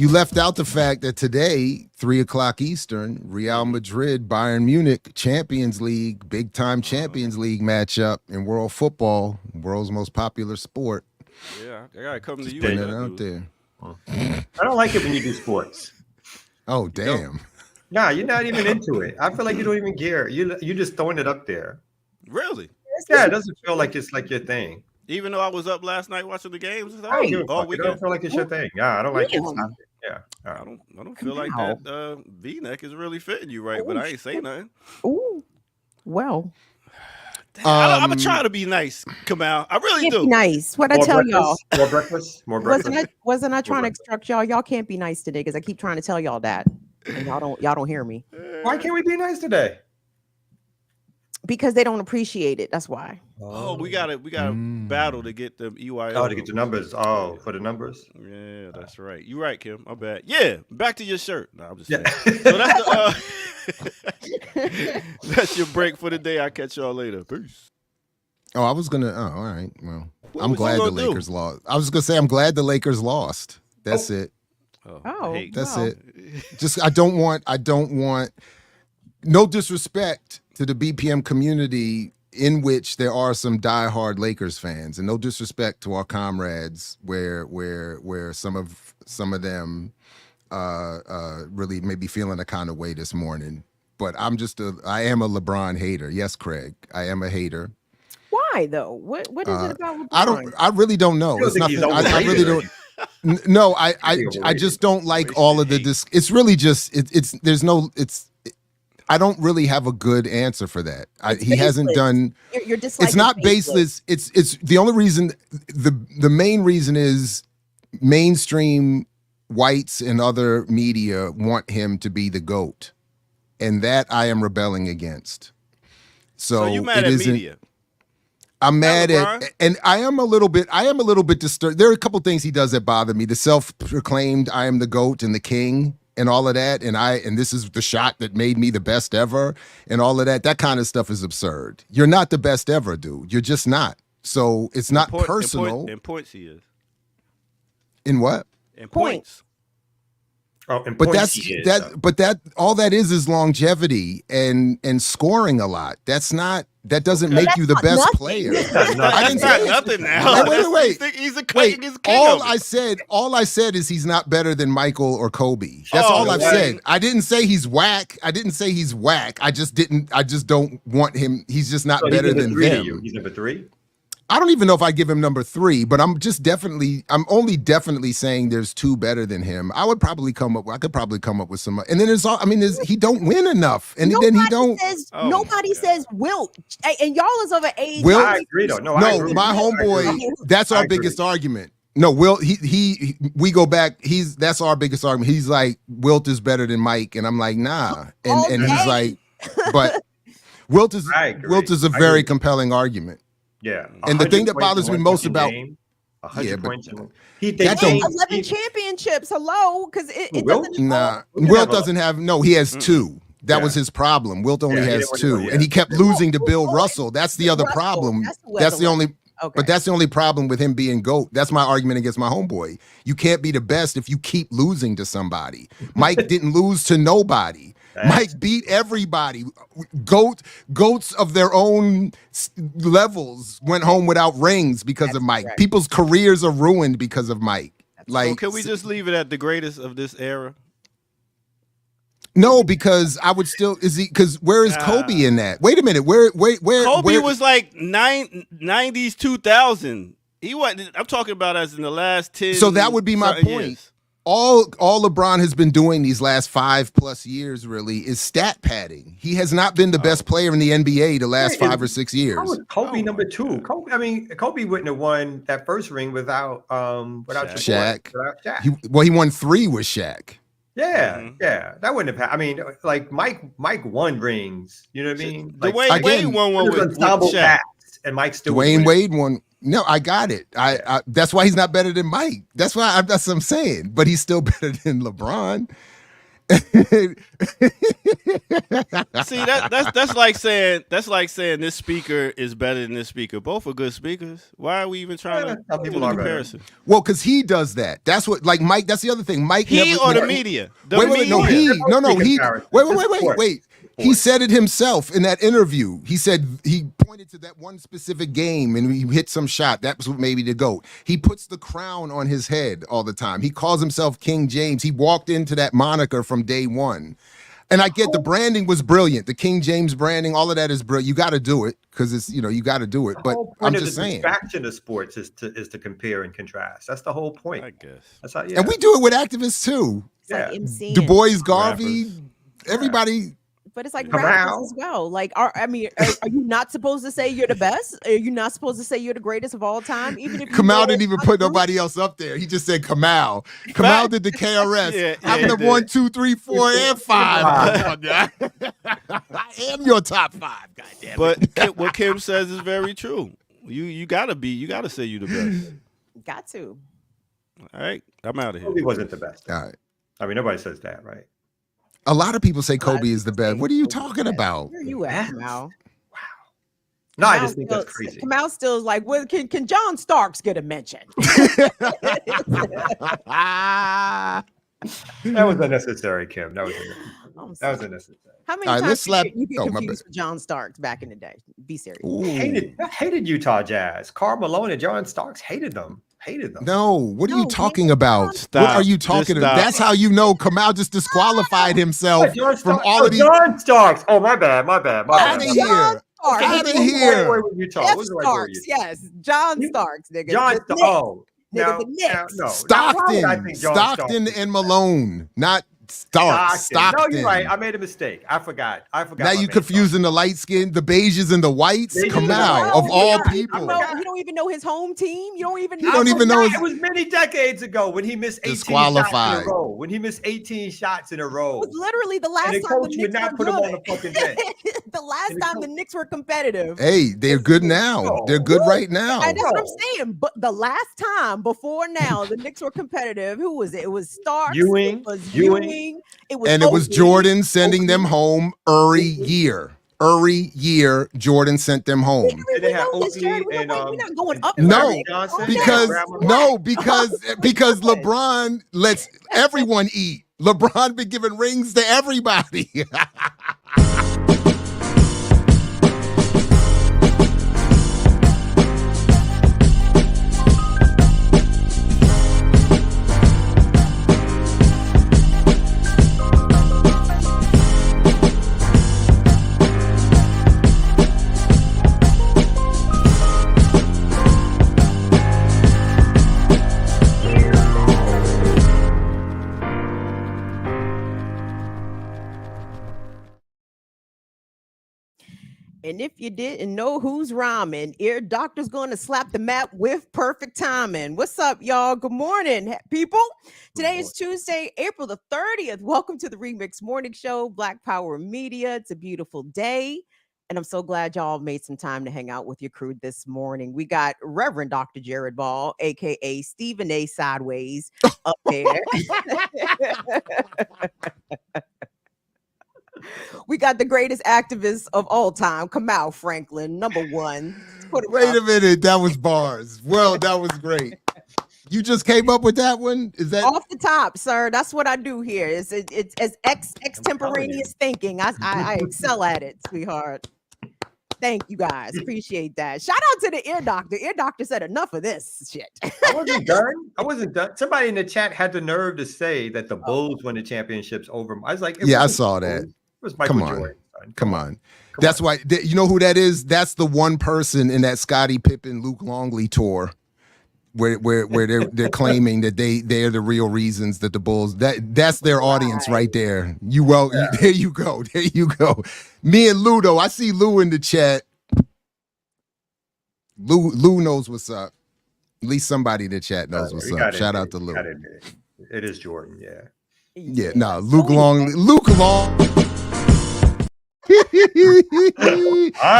You left out the fact that today, 3:00 Eastern, Real Madrid, Bayern Munich, Champions League, big time Champions League matchup in world football, world's most popular sport. Yeah, I gotta come to you. Putting it out there. I don't like it when you do sports. Oh, damn. Nah, you're not even into it. I feel like you don't even care. You just throwing it up there. Really? Yeah, it doesn't feel like it's like your thing. Even though I was up last night watching the games, I don't give a all fuck. It weekend. don't feel like it's your thing. Yeah, I don't like it. Yeah. I don't feel like that V-neck is really fitting you right, but I ain't say nothing. Ooh, well, I'm gonna try to be nice, Kamal. I really can't do. be nice. What I tell y'all? More breakfast. More breakfast. Wasn't I trying to instruct y'all? Y'all can't be nice today because I keep trying to tell y'all that, and y'all don't hear me. Why can't we be nice today? Because they don't appreciate it. That's why. Oh, we gotta battle to get the EYL. Oh, to get the numbers. Oh, for the numbers. Yeah, that's right. You're right, Kim. My bad. Yeah, back to your shirt. No, I'm just saying. Yeah. So that's the that's your break for the day. I'll catch y'all later. Peace. Oh, I was gonna. Oh, all right. Well, What I'm was you glad the gonna do? Lakers lost. I was gonna say I'm glad the Lakers lost. That's it. Oh, That's wow. it. Just I don't want. No disrespect to the BPM community, in which there are some diehard Lakers fans, and no disrespect to our comrades, where some of them really may be feeling a kind of way this morning. But I am a LeBron hater. Yes, Craig, I am a hater. Why though? What is it about LeBron? I really don't know. You don't It's think he's nothing. I really overrated, don't. No, I just don't like all of the. It's really just I don't really have a good answer for that. He hasn't done. Your dislike. It's not baseless. It's the only reason. The main reason is mainstream whites and other media want him to be the GOAT, and that I am rebelling against. So you mad at media? I'm mad LeBron? and I am a little bit disturbed. There are a couple things he does that bother me. The self-proclaimed I am the GOAT and the king and all of that, and this is the shot that made me the best ever and all of that. That kind of stuff is absurd. You're not the best ever, dude. You're just not. So it's not personal. In points he is. In what? In points. Oh, and But points that's he is, that. But that all that is longevity and scoring a lot. That doesn't make you the best nothing. player. That's not- I didn't That's say not nothing now. Wait. He's a Wait, king all of I it. said is he's not better than Michael or Kobe. That's Oh, all I've right. said. I didn't say he's whack. I just don't want him. He's just not So he's better number than 3 to them. you. He's number 3. I don't even know if I give him number 3, but I'm only definitely saying there's 2 better than him. I could probably come up with some, and then he don't win enough. And then he don't. Nobody says Wilt. And y'all is of an age. Wilt? I agree though. No, I No, agree. my I homeboy, agree. that's I our agree. biggest argument. No, Wilt, we go back, that's our biggest argument. He's like, Wilt is better than Mike. And I'm like, nah. And he's like, but Wilt is I agree. a I very agree. compelling argument. Yeah. And the thing that 100 bothers me points in most one about- game, Yeah, 100 but- points in one. That don't- 11 championships. Hello, because it Wilt? doesn't. Nah, We can Wilt have a- doesn't have, no, he has 2. That Yeah. was his problem. Wilt only Yeah, he has didn't 2. win, yeah. And he kept losing to Bill Oh, Russell. That's the other Russell. problem. That's who has That's the 11. only, Okay. but that's the only problem with him being GOAT. That's my argument against my homeboy. You can't be the best if you keep losing to somebody. Mike didn't lose to nobody. Mike beat everybody. Goats of their own levels went home without rings because of That's Mike. correct. People's careers are ruined because of Mike. So can we just leave it at the greatest of this era? No, because I would still because where is Kobe in that? Wait a minute, where Kobe was like 90s, 2000. He wasn't. I'm talking about as in the last 10. So that would be my something point. years. All LeBron has been doing these last 5+ years really is stat padding. He has not been the best player in the NBA the last Right, 5 or 6 years. How was Kobe number 2? Kobe wouldn't have won that first ring without your boy, Shaq. without Shaq. He won 3 with Shaq. Yeah, Mhm. yeah, that wouldn't have. I mean, like Mike won rings. You know what I mean? Like Dwayne again, Wade won one it was with ensemble Shaq. cast, and Mike still was Dwayne winning. Wade won. No, I got it. I that's why he's not better than Mike. That's what I'm saying. But he's still better than LeBron. See, that's like saying this speaker is better than this speaker. Both are good speakers. Why are we even trying to Some do people the are better. comparison? Well, because he does that. That's what, like Mike. That's the other thing. Mike. He never, or the never- media? Wait, no, he. No, no, he. Comparison. Wait. He said it himself in that interview. He said he pointed to that one specific game and he hit some shot. That was what made me the GOAT. He puts the crown on his head all the time. He calls himself King James. He walked into that moniker from day one. And I get the branding was brilliant. The King James branding, all of that is brilliant. You got to do it because it's, you got to do it. But I'm just saying. The distraction of sports is to compare and contrast. That's the whole point. I guess. That's how, And we do it with activists too. It's like MCing. Du Bois, Garvey, Rappers. everybody. But it's like Come rappers out. as well. Like, are you not supposed to say you're the best? Are you not supposed to say you're the greatest of all time? Even if you Kamal know didn't even it's put not nobody else up there. He just said Kamal. Kamal did the KRS. Yeah, I'm yeah, the he 1, 2, 3, 4, and 5. I am your top 5. Goddamn. But what Kim says is very true. You gotta say you the best. Got to. All right, I'm out of here. Kobe wasn't the best. All right. I mean, nobody says that, right? A lot of people say A lot of Kobe is the people say best. What are you Kobe's talking the best. about? Where you at, Kamal? No, I just think that's crazy. Kamal still is like, well, can John Starks get a mention? That was unnecessary, Kim. That was unnecessary. How many All right, times let's slap- you get oh, my confused with John Starks back in the day? Be serious. Ooh. I hated Utah Jazz. Karl Malone and John Starks hated them. No, what are you No, talking man. about? Stop. What are you talking Just about? stop. That's how you know Kamal just disqualified himself from all of these. John Starks. Oh, my bad. Out of John here. Starks. Outta What was the here. right word with Utah? Jeff What was the right word with Starks, Utah? yes. John Starks, nigga. John The Starks. Knicks. Oh, Nigga, the Knicks. no. Why would I Stockton, think John Stockton Starks? and Malone, not Starks. Stockton. No, you're right. I made a mistake. I forgot. Now my you man. confusing the light skin, the beiges and the whites. Beiges and the Kamal, whites. of all Yeah, people. You don't even know his home team. You don't even You don't even know his- It was many decades ago when he missed 18 shots Disqualified. in a row. When he missed 18 shots in a row. It was literally the last And the time coach the would Knicks not were put him on good. the fucking bench. The last And the time coach- the Knicks were competitive. Hey, they're good now. They're good right now. And that's what I'm saying. But the last time before now, the Knicks were competitive. Who was it? It was Starks. Ewing. It was Ewing. Ewing. It was And it was Oakley. Jordan sending them home every year. Every year, Jordan sent them home. We They had know this, Oakley Jared. We're and, not going up. No, Larry Johnson. because Yeah, because LeBron lets everyone eat. LeBron been giving rings to everybody. And if you didn't know who's rhyming, Ear Doctor's going to slap the map with perfect timing. What's up, y'all? Good morning, people. Today is Tuesday, April the 30th. Welcome to the Remix Morning Show, Black Power Media. It's a beautiful day. And I'm so glad y'all made some time to hang out with your crew this morning. We got Reverend Dr. Jared Ball, aka Stephen A. Sideways, up there. We got the greatest activist of all time, Kamal Franklin, number one. Wait a minute, that was bars. Well, that was great. You just came up with that one? Is that Off the top, sir? That's what I do here. It's as extemporaneous thinking. I excel at it, sweetheart. Thank you guys. Appreciate that. Shout out to the Ear Doctor. Ear Doctor said enough of this shit. I wasn't done. Somebody in the chat had the nerve to say that the Bulls won the championships over. I was like, Yeah, I saw that. It was Michael Come on. Jordan. Son. Come on. That's why you know who that is? That's the one person in that Scottie Pippen, Luke Longley tour where they're claiming that they're the real reasons that the Bulls that's their audience right there. There you go. There you go. Me and Ludo. I see Lou in the chat. Lou knows what's up. At least somebody in the chat knows what's up. Shout out to Lou. It is Jordan, yeah. Yeah, no, Luke Longley.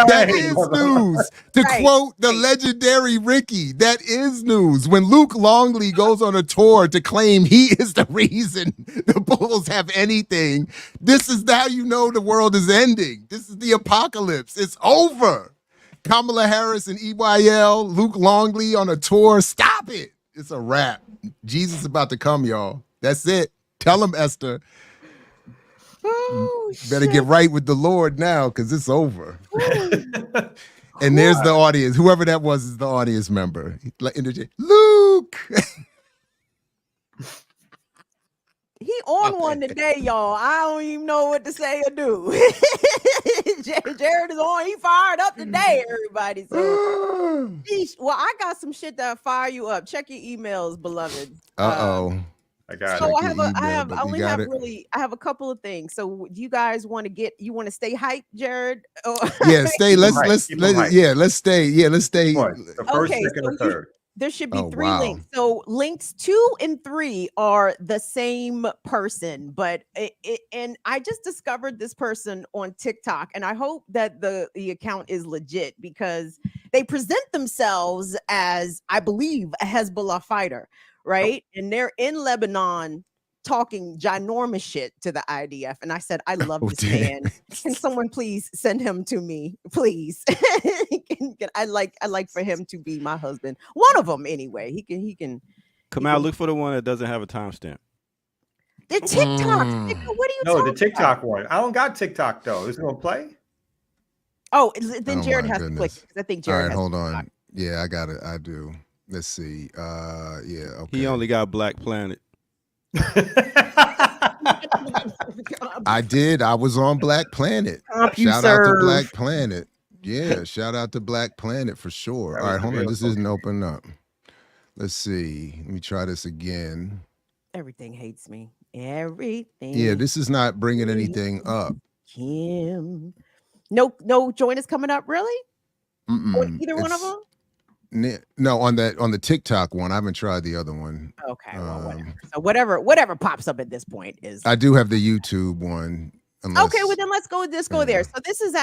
That is news. To quote the legendary Ricky, that is news. When Luke Longley goes on a tour to claim he is the reason the Bulls have anything, this is how you know the world is ending. This is the apocalypse. It's over. Kamala Harris and EYL, Luke Longley on a tour. Stop it. It's a wrap. Jesus is about to come, y'all. That's it. Tell him, Esther. Oh, better get right with the Lord now, because it's over. And there's the audience. Whoever that was is the audience member. Luke. He on one today, y'all. I don't even know what to say or do. Jared is on. He fired up today, everybody. So, well, I got some shit that'll fire you up. Check your emails, beloved. I got so it. I have a couple of things. So do you guys want to stay hyped, Jared? Yeah, stay. Let's stay. Yeah, let's stay. The first, second, or third. There should be 3 links. So links 2 and 3 are the same person, but and I just discovered this person on TikTok, and I hope that the account is legit because they present themselves as, I believe, a Hezbollah fighter, right? And they're in Lebanon talking ginormous shit to the IDF. And I said, I love this man. Can someone please send him to me, please? I like for him to be my husband. One of them anyway. He can come out. Look for the one that doesn't have a timestamp. The TikTok. What are you talking the TikTok about? One. I don't got TikTok though. Is it gonna play? Oh, then Jared has to click. I think Jared. All right, hold on. Yeah, I got it. I do. Let's see. Yeah. Okay. He only got Black Planet. I did. I was on Black Planet. Shout out to Black Planet. Yeah, shout out to Black Planet for sure. All right, hold on. This isn't open up. Let's see. Let me try this again. Everything hates me. Everything. Yeah, this is not bringing anything up. Kim. No join is coming up, really? Either one of them? No, on the TikTok one. I haven't tried the other one. Okay, well, whatever. So whatever pops up at this point is. I do have the YouTube one. Okay, well then let's go there. So this is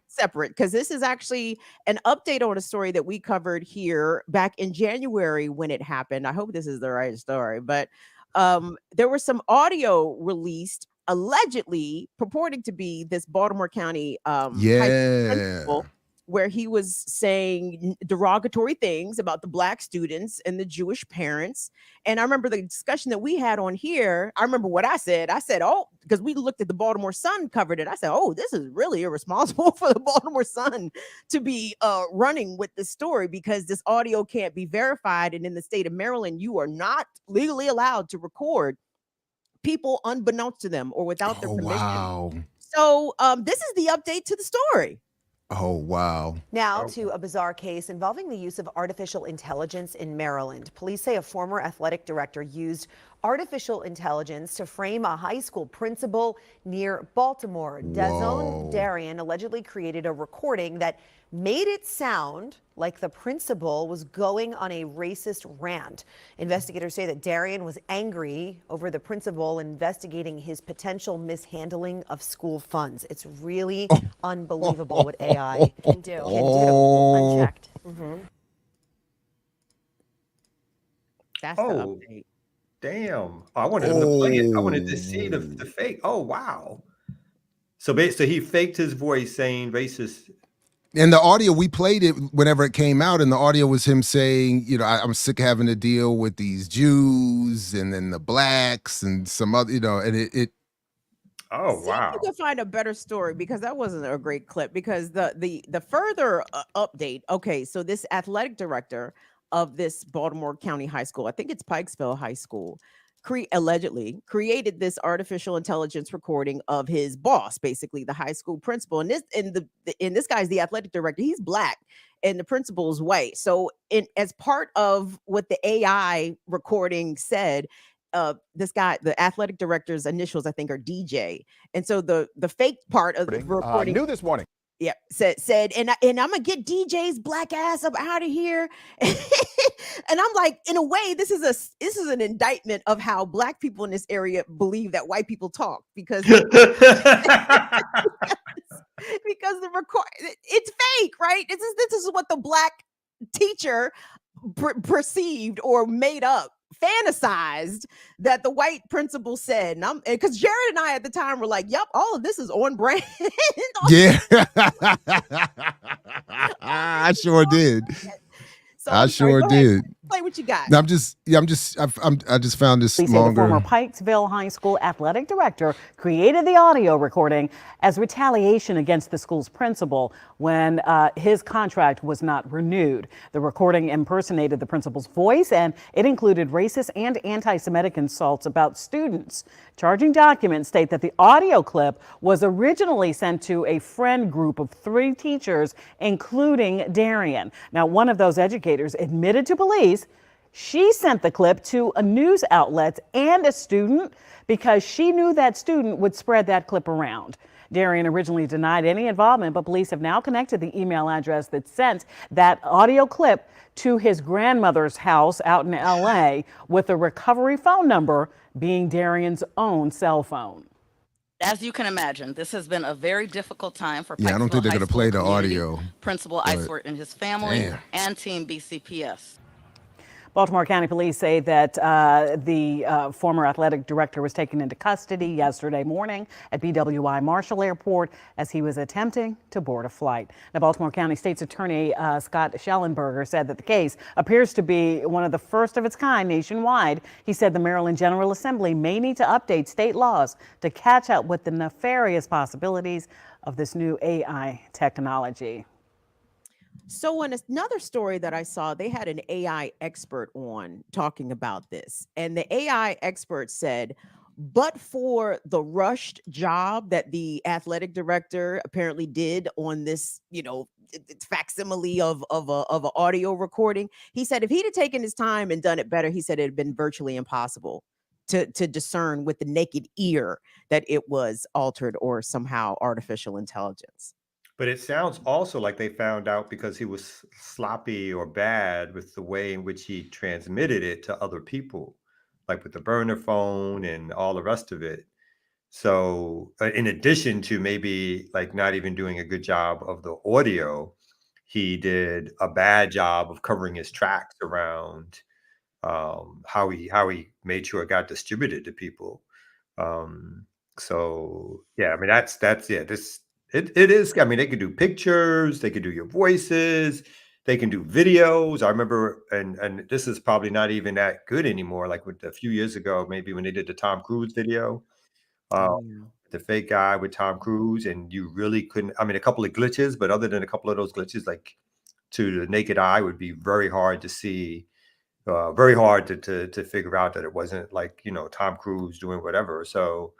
separate because this is actually an update on a story that we covered here back in January when it happened. I hope this is the right story, but there was some audio released allegedly purporting to be this Baltimore County principal, where he was saying derogatory things about the Black students and the Jewish parents. And I remember the discussion that we had on here. I remember what I said. I said, because we looked at the Baltimore Sun, covered it. I said, this is really irresponsible for the Baltimore Sun to be running with this story because this audio can't be verified. And in the state of Maryland, you are not legally allowed to record people unbeknownst to them or without their permission. Wow. So this is the update to the story. Oh, wow. Now to a bizarre case involving the use of artificial intelligence in Maryland. Police say a former athletic director used artificial intelligence to frame a high school principal near Baltimore. Dazone Darian allegedly created a recording that made it sound like the principal was going on a racist rant. Investigators say that Darian was angry over the principal investigating his potential mishandling of school funds. It's really unbelievable what AI can do. Unchecked. That's the update. Damn. I wanted him to play it. I wanted to see the fake. Oh, wow. So basically he faked his voice saying racist. And the audio, we played it whenever it came out, and the audio was him saying, I'm sick of having to deal with these Jews and then the blacks and some other, and it. Oh, wow. You can find a better story because that wasn't a great clip because the further update. Okay, so this athletic director of this Baltimore County High School, I think it's Pikesville High School, allegedly created this artificial intelligence recording of his boss, basically the high school principal. And this guy's the athletic director. He's Black and the principal is white. So as part of what the AI recording said, this guy, the athletic director's initials, I think, are DJ. And so the fake part of the recording new this morning. Yeah, said, and I'm gonna get DJ's black ass up out of here. And I'm like, in a way, this is an indictment of how Black people in this area believe that white people talk because because the it's fake, right? This is what the black teacher perceived or made up, fantasized that the white principal said. And because Jared and I at the time were like, yep, all of this is on brand. Yeah. I sure did. So I sure did. Play what you got. I just found this The longer. former Pikesville High School athletic director created the audio recording as retaliation against the school's principal when his contract was not renewed. The recording impersonated the principal's voice, and it included racist and anti-Semitic insults about students. Charging documents state that the audio clip was originally sent to a friend group of 3 teachers, including Darian. Now, one of those educators admitted to police she sent the clip to a news outlet and a student because she knew that student would spread that clip around. Darian originally denied any involvement, but police have now connected the email address that sent that audio clip to his grandmother's house out in LA, with the recovery phone number being Darian's own cell phone. As you can imagine, this has been a very difficult time for I don't think they're going to play the community, audio. Principal Icewort and his family, and Team BCPS. Baltimore County Police say that the former athletic director was taken into custody yesterday morning at BWI Marshall Airport as he was attempting to board a flight. Now, Baltimore County State's Attorney Scott Schellenberger said that the case appears to be one of the first of its kind nationwide. He said the Maryland General Assembly may need to update state laws to catch up with the nefarious possibilities of this new AI technology. So in another story that I saw, they had an AI expert on talking about this. And the AI expert said, but for the rushed job that the athletic director apparently did on this, facsimile of an audio recording, he said if he'd have taken his time and done it better, he said it had been virtually impossible to discern with the naked ear that it was altered or somehow artificial intelligence. But it sounds also like they found out because he was sloppy or bad with the way in which he transmitted it to other people, like with the burner phone and all the rest of it. So in addition to maybe like not even doing a good job of the audio, he did a bad job of covering his tracks around how he made sure it got distributed to people. So yeah, I mean it is. I mean, they could do pictures, they could do your voices, they can do videos. I remember, and this is probably not even that good anymore. Like with a few years ago, maybe when they did the Tom Cruise video, the fake guy with Tom Cruise, and you really couldn't. I mean, a couple of glitches, but other than a couple of those glitches, like to the naked eye, would be very hard to see, very hard to figure out that it wasn't like Tom Cruise doing whatever. So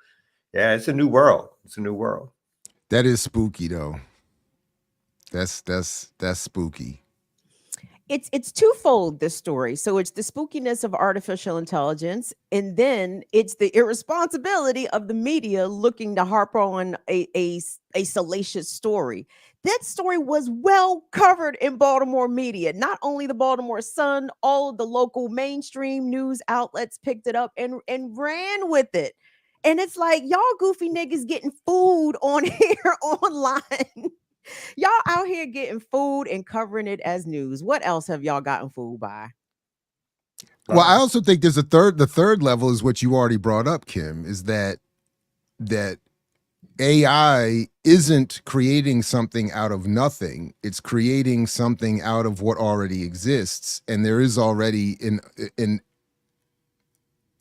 yeah, it's a new world. It's a new world. That is spooky though. That's spooky. It's twofold, this story. So it's the spookiness of artificial intelligence, and then it's the irresponsibility of the media looking to harp on a salacious story. That story was well covered in Baltimore media. Not only the Baltimore Sun, all of the local mainstream news outlets picked it up and ran with it. And it's like, y'all goofy niggas getting food on here online. Y'all out here getting food and covering it as news. What else have y'all gotten fooled by? Well, I also think there's the third level is what you already brought up, Kim, is that AI isn't creating something out of nothing. It's creating something out of what already exists. And there is already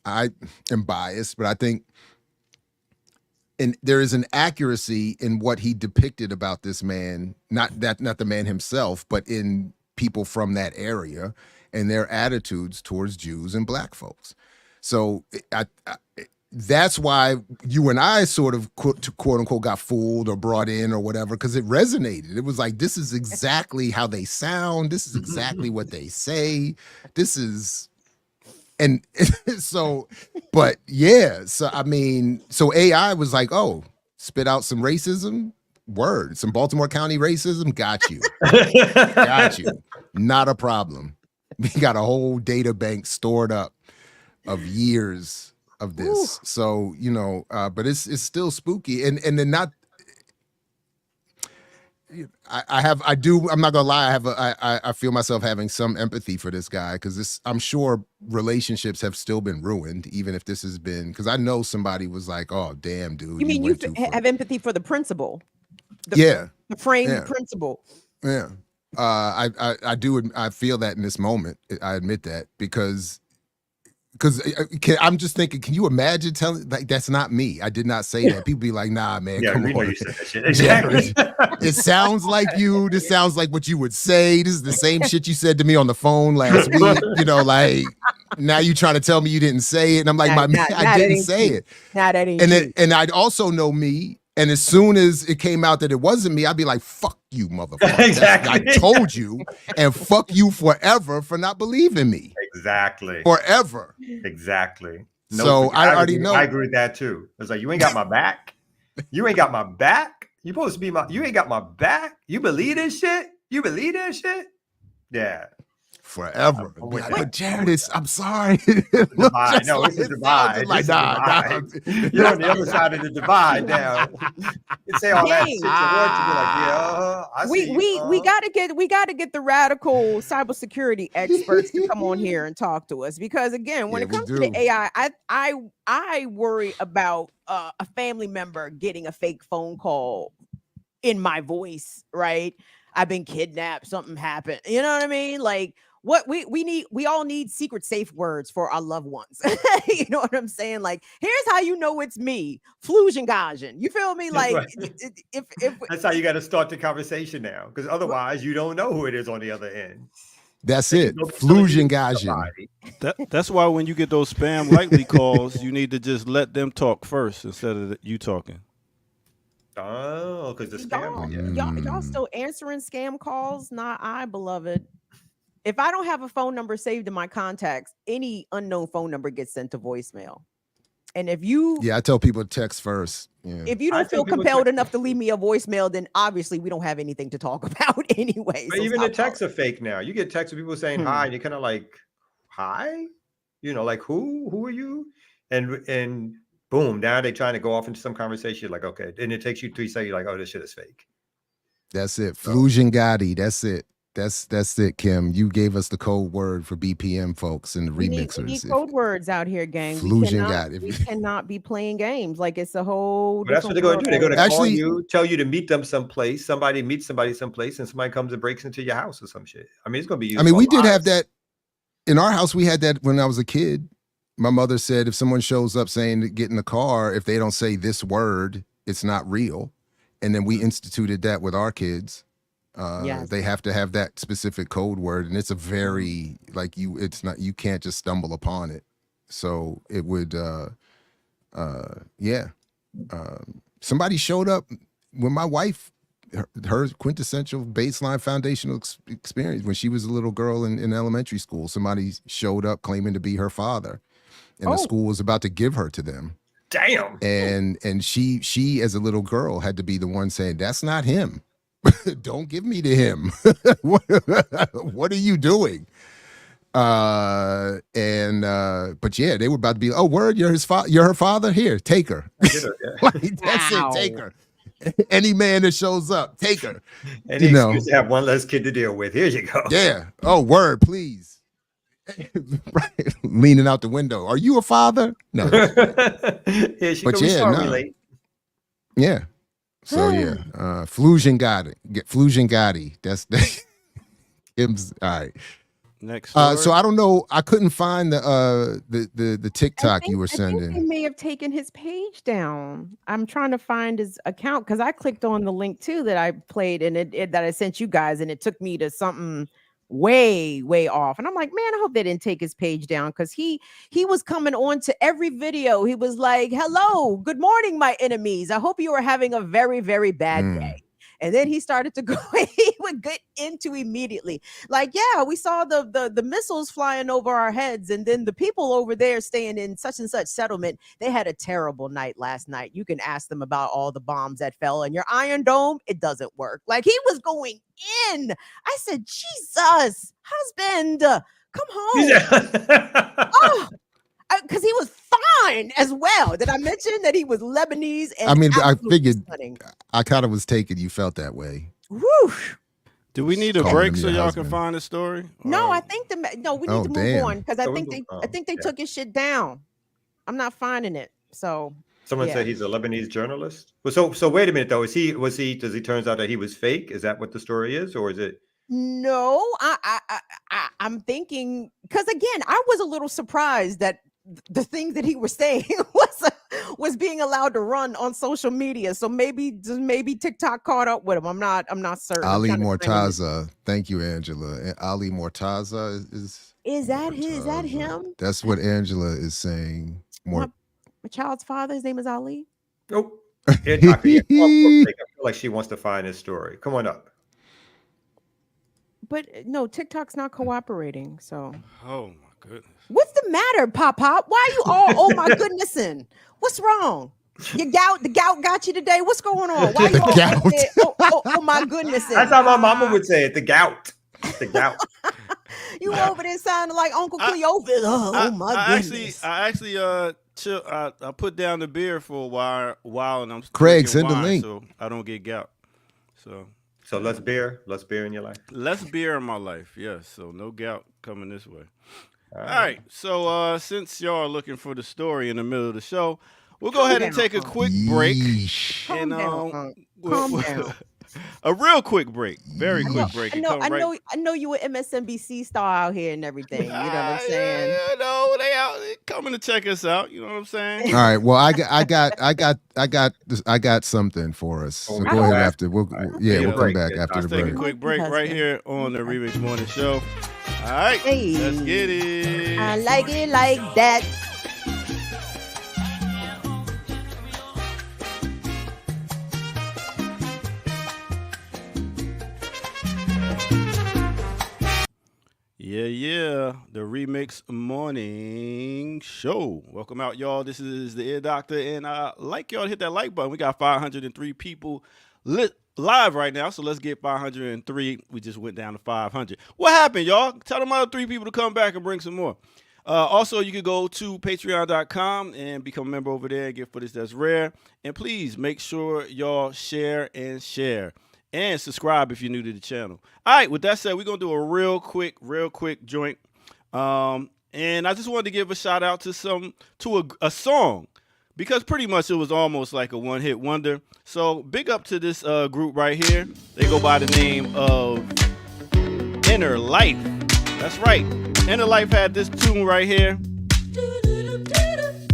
I am biased, but I think there is an accuracy in what he depicted about this man, not the man himself, but in people from that area and their attitudes towards Jews and black folks. So that's why you and I sort of quote unquote got fooled or brought in or whatever, because it resonated. It was like, this is exactly how they sound. This is exactly what they say. This is... And so, but yeah, so I mean, so AI was like, oh, spit out some racism, word, some Baltimore County racism, got you. Got you. Not a problem. We got a whole data bank stored up of years of this. Ooh. So, but it's still spooky. And then I'm not gonna lie. I feel myself having some empathy for this guy because I'm sure relationships have still been ruined, even if this has been, because I know somebody was like, oh, damn, dude. You mean went you too far. have empathy for the principal? Yeah. The frame Yeah. principle. Yeah. I do. I feel that in this moment. I admit that because I'm just thinking, can you imagine telling, like, that's not me. I did not say that. People be like, nah, man, Yeah, come we know on. you said that shit. Exactly. It sounds like you. This sounds like what you would say. This is the same shit you said to me on the phone last week. You know, like, now you trying to tell me you didn't say it. And I'm like, I didn't say it. Nah, that ain't true. And I'd also know me. And as soon as it came out that it wasn't me, I'd be like, fuck you, motherfucker. Exactly. I told you, and fuck you forever for not believing me. Exactly. Forever. Exactly. So I already know. I agree with that too. It's like, you ain't got my back. You ain't got my back. You supposed to be you ain't got my back. You believe this shit? You believe that shit? Yeah. Forever. But Jared, I'm sorry. Divide. No, it's a divide. Like, It's a divide. You're on the other side of the divide now. You say all that shit to work to be like, yeah, I see. We gotta get the radical cybersecurity experts to come on here and talk to us, because again, when it comes to the AI, I worry about a family member getting a fake phone call in my voice, right? I've been kidnapped, something happened. You know what I mean? Like, what we all need secret safe words for our loved ones. You know what I'm saying? Like, here's how you know it's me, Flujingajan. You feel me? Like, right. if that's how you got to start the conversation now, because otherwise you don't know who it is on the other end. That's it. Flujingajan. That's why when you get those spam likely calls, you need to just let them talk first instead of you talking. Oh, because the scam. Y'all still answering scam calls? Not I, beloved. If I don't have a phone number saved in my contacts, any unknown phone number gets sent to voicemail. And if you... Yeah, I tell people to text first. Yeah. If you don't feel compelled enough to leave me a voicemail, then obviously we don't have anything to talk about anyway. But even the texts are fake now. You get texts with people saying hi, and you're kind of like, hi? You know, like, who are you? And boom, now they're trying to go off into some conversation. Like, okay. And it takes you 3 seconds. You're like, oh, this shit is fake. That's it. Flujingati. That's it. That's it, Kim. You gave us the code word for BPM folks and the remixers. We need code words out here, gang. We cannot be playing games. Like, it's a whole. Well, that's what they're going to do. They're going to call you, tell you to meet them someplace. Somebody meets somebody someplace, and somebody comes and breaks into your house or some shit. I mean, it's going to be. I mean, we did have that in our house. We had that when I was a kid. My mother said if someone shows up saying to get in the car, if they don't say this word, it's not real. And then we instituted that with our kids. Yes. They have to have that specific code word, and it's a very you can't just stumble upon it. So it would somebody showed up when my wife, her quintessential baseline foundational experience when she was a little girl in elementary school. Somebody showed up claiming to be her father, and the school was about to give her to them. Damn. And she as a little girl had to be the one saying, that's not him. Don't give me to him. What are you doing? But yeah, they were about to be, oh, word, you're her father? Here, take her. That's it, take her. Any man that shows up, take her. Any excuse to have one less kid to deal with. Here you go. Yeah. Oh, word, please. Right. Leaning out the window. Are you a father? No. Yeah, she could relate. Yeah. So yeah, Flujingati. That's Kim's. All right. Next. So I don't know. I couldn't find the TikTok you were sending. I think he may have taken his page down. I'm trying to find his account because I clicked on the link too that I played and that I sent you guys, and it took me to something way off, and I'm like, man, I hope they didn't take his page down, because he was coming on to every video. He was like, hello, good morning, my enemies, I hope you are having a very, very bad day. And then he started to go, he would get into immediately. Like, yeah, we saw the missiles flying over our heads. And then the people over there staying in such and such settlement, they had a terrible night last night. You can ask them about all the bombs that fell in your Iron Dome. It doesn't work. Like, he was going in. I said, Jesus, husband, come home. Oh, because he was fine as well. Did I mention that he was Lebanese? And I mean, I figured, I kind of was taken. You felt that way. Whew. Do we need a Calling break him so your y'all husband. can find the story? No, Or- I think we need Oh, to move damn. on because I So we think move they on. Yeah. took his shit down. I'm not finding it. So Someone yeah. said he's a Lebanese journalist. Well, so wait a minute though. Does he turns out that he was fake? Is that what the story is, or is it? No, I'm thinking because again, I was a little surprised that the things that he was saying was being allowed to run on social media. So maybe TikTok caught up with him. I'm not certain. I'm Ali kinda saying Mortaza. Thank you, Angela. And Ali Mortaza is that Mortaza. him? That's what Angela is saying. My child's father. His name is Ali. Nope. Yeah, Doctor, yeah, come on, I feel like she wants to find his story. Come on up. But no, TikTok's not cooperating. So Oh my goodness. what's the matter, Pop? Why are you all oh my goodness? What's wrong? The gout got you today. What's going on? Why you all Gout. like that? Oh my goodness. That's how my mama would say it. The gout. The gout. You over there sounding like Uncle I- Cleophas. Oh my goodness. I actually chill. I put down the beer for a while, and I'm Craig, drinking send the wine, link. so I don't get gout. So So less beer in your life. less beer in my life, yes. So no gout coming this way. All right. So since y'all are looking for the story in the middle of the show, we'll go ahead and take a quick break. Yeesh. Calm And down, Unc. we'll- Calm down. a real quick break, very quick break. I and know, come right- I know you were MSNBC star out here and everything. You know what I'm saying? Yeah, no, they out they coming to check us out. You know what I'm saying? All right. Well, I got something for us. So Oh, go we ahead go back. after. We'll Yeah, we'll come break. back Yeah, after the Let's take a break. quick break right Husband. here on the Remix Morning Show. All right, Hey. let's get it. I like it like that. Yeah, the Remix Morning Show. Welcome out, y'all. This is the Ear Doctor, and I like y'all to hit that like button. We got 503 people live right now, so let's get 503. We just went down to 500. What happened, y'all? Tell them other 3 people to come back and bring some more. Also, you can go to patreon.com and become a member over there and get footage that's rare. And please make sure y'all share and subscribe if you're new to the channel. All right, with that said, we're going to do a real quick joint. And I just wanted to give a shout out to a song, because pretty much it was almost like a one-hit wonder. So big up to this group right here. They go by the name of Inner Life. That's right. Inner Life had this tune right here.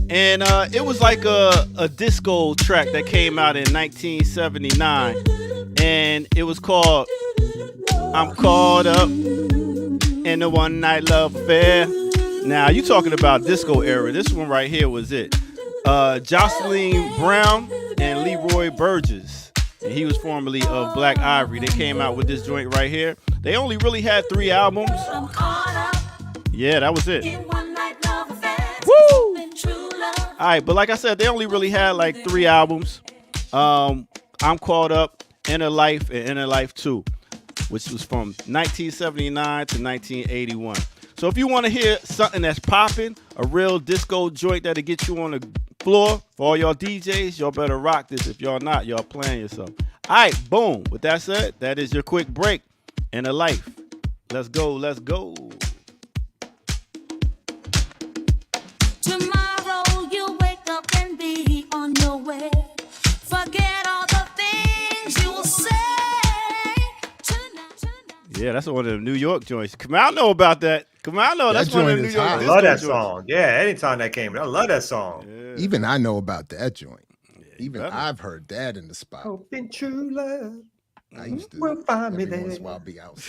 And it was like a disco track that came out in 1979. And it was called I'm Caught Up in the One Night Love Affair. Now, you talking about disco era. This one right here was it. Jocelyn Brown and Leroy Burgess. And he was formerly of Black Ivory. They came out with this joint right here. They only really had 3 albums. Yeah, that was it. Woo! All right, but like I said, they only really had like 3 albums. I'm Caught Up, Inner Life, and Inner Life 2, which was from 1979 to 1981. So if you want to hear something that's popping, a real disco joint that'll get you on the floor, for all y'all DJs, y'all better rock this. If y'all not, y'all playing yourself. All right, boom. With that said, that is your quick break. Inner Life. Let's go. Tomorrow you'll wake up and be on your way. Forget all the things you will say tonight. Yeah, that's one of them New York joints. Come out, know about that. Come out, know That that's one of joint them New is York. hot. I disco love that joints. song. Yeah, anytime that came, I love that song. Yeah. Even I know about that joint. Even better. I've heard that in the spot. Hope in true love I used to will find me every once there. in a while be out.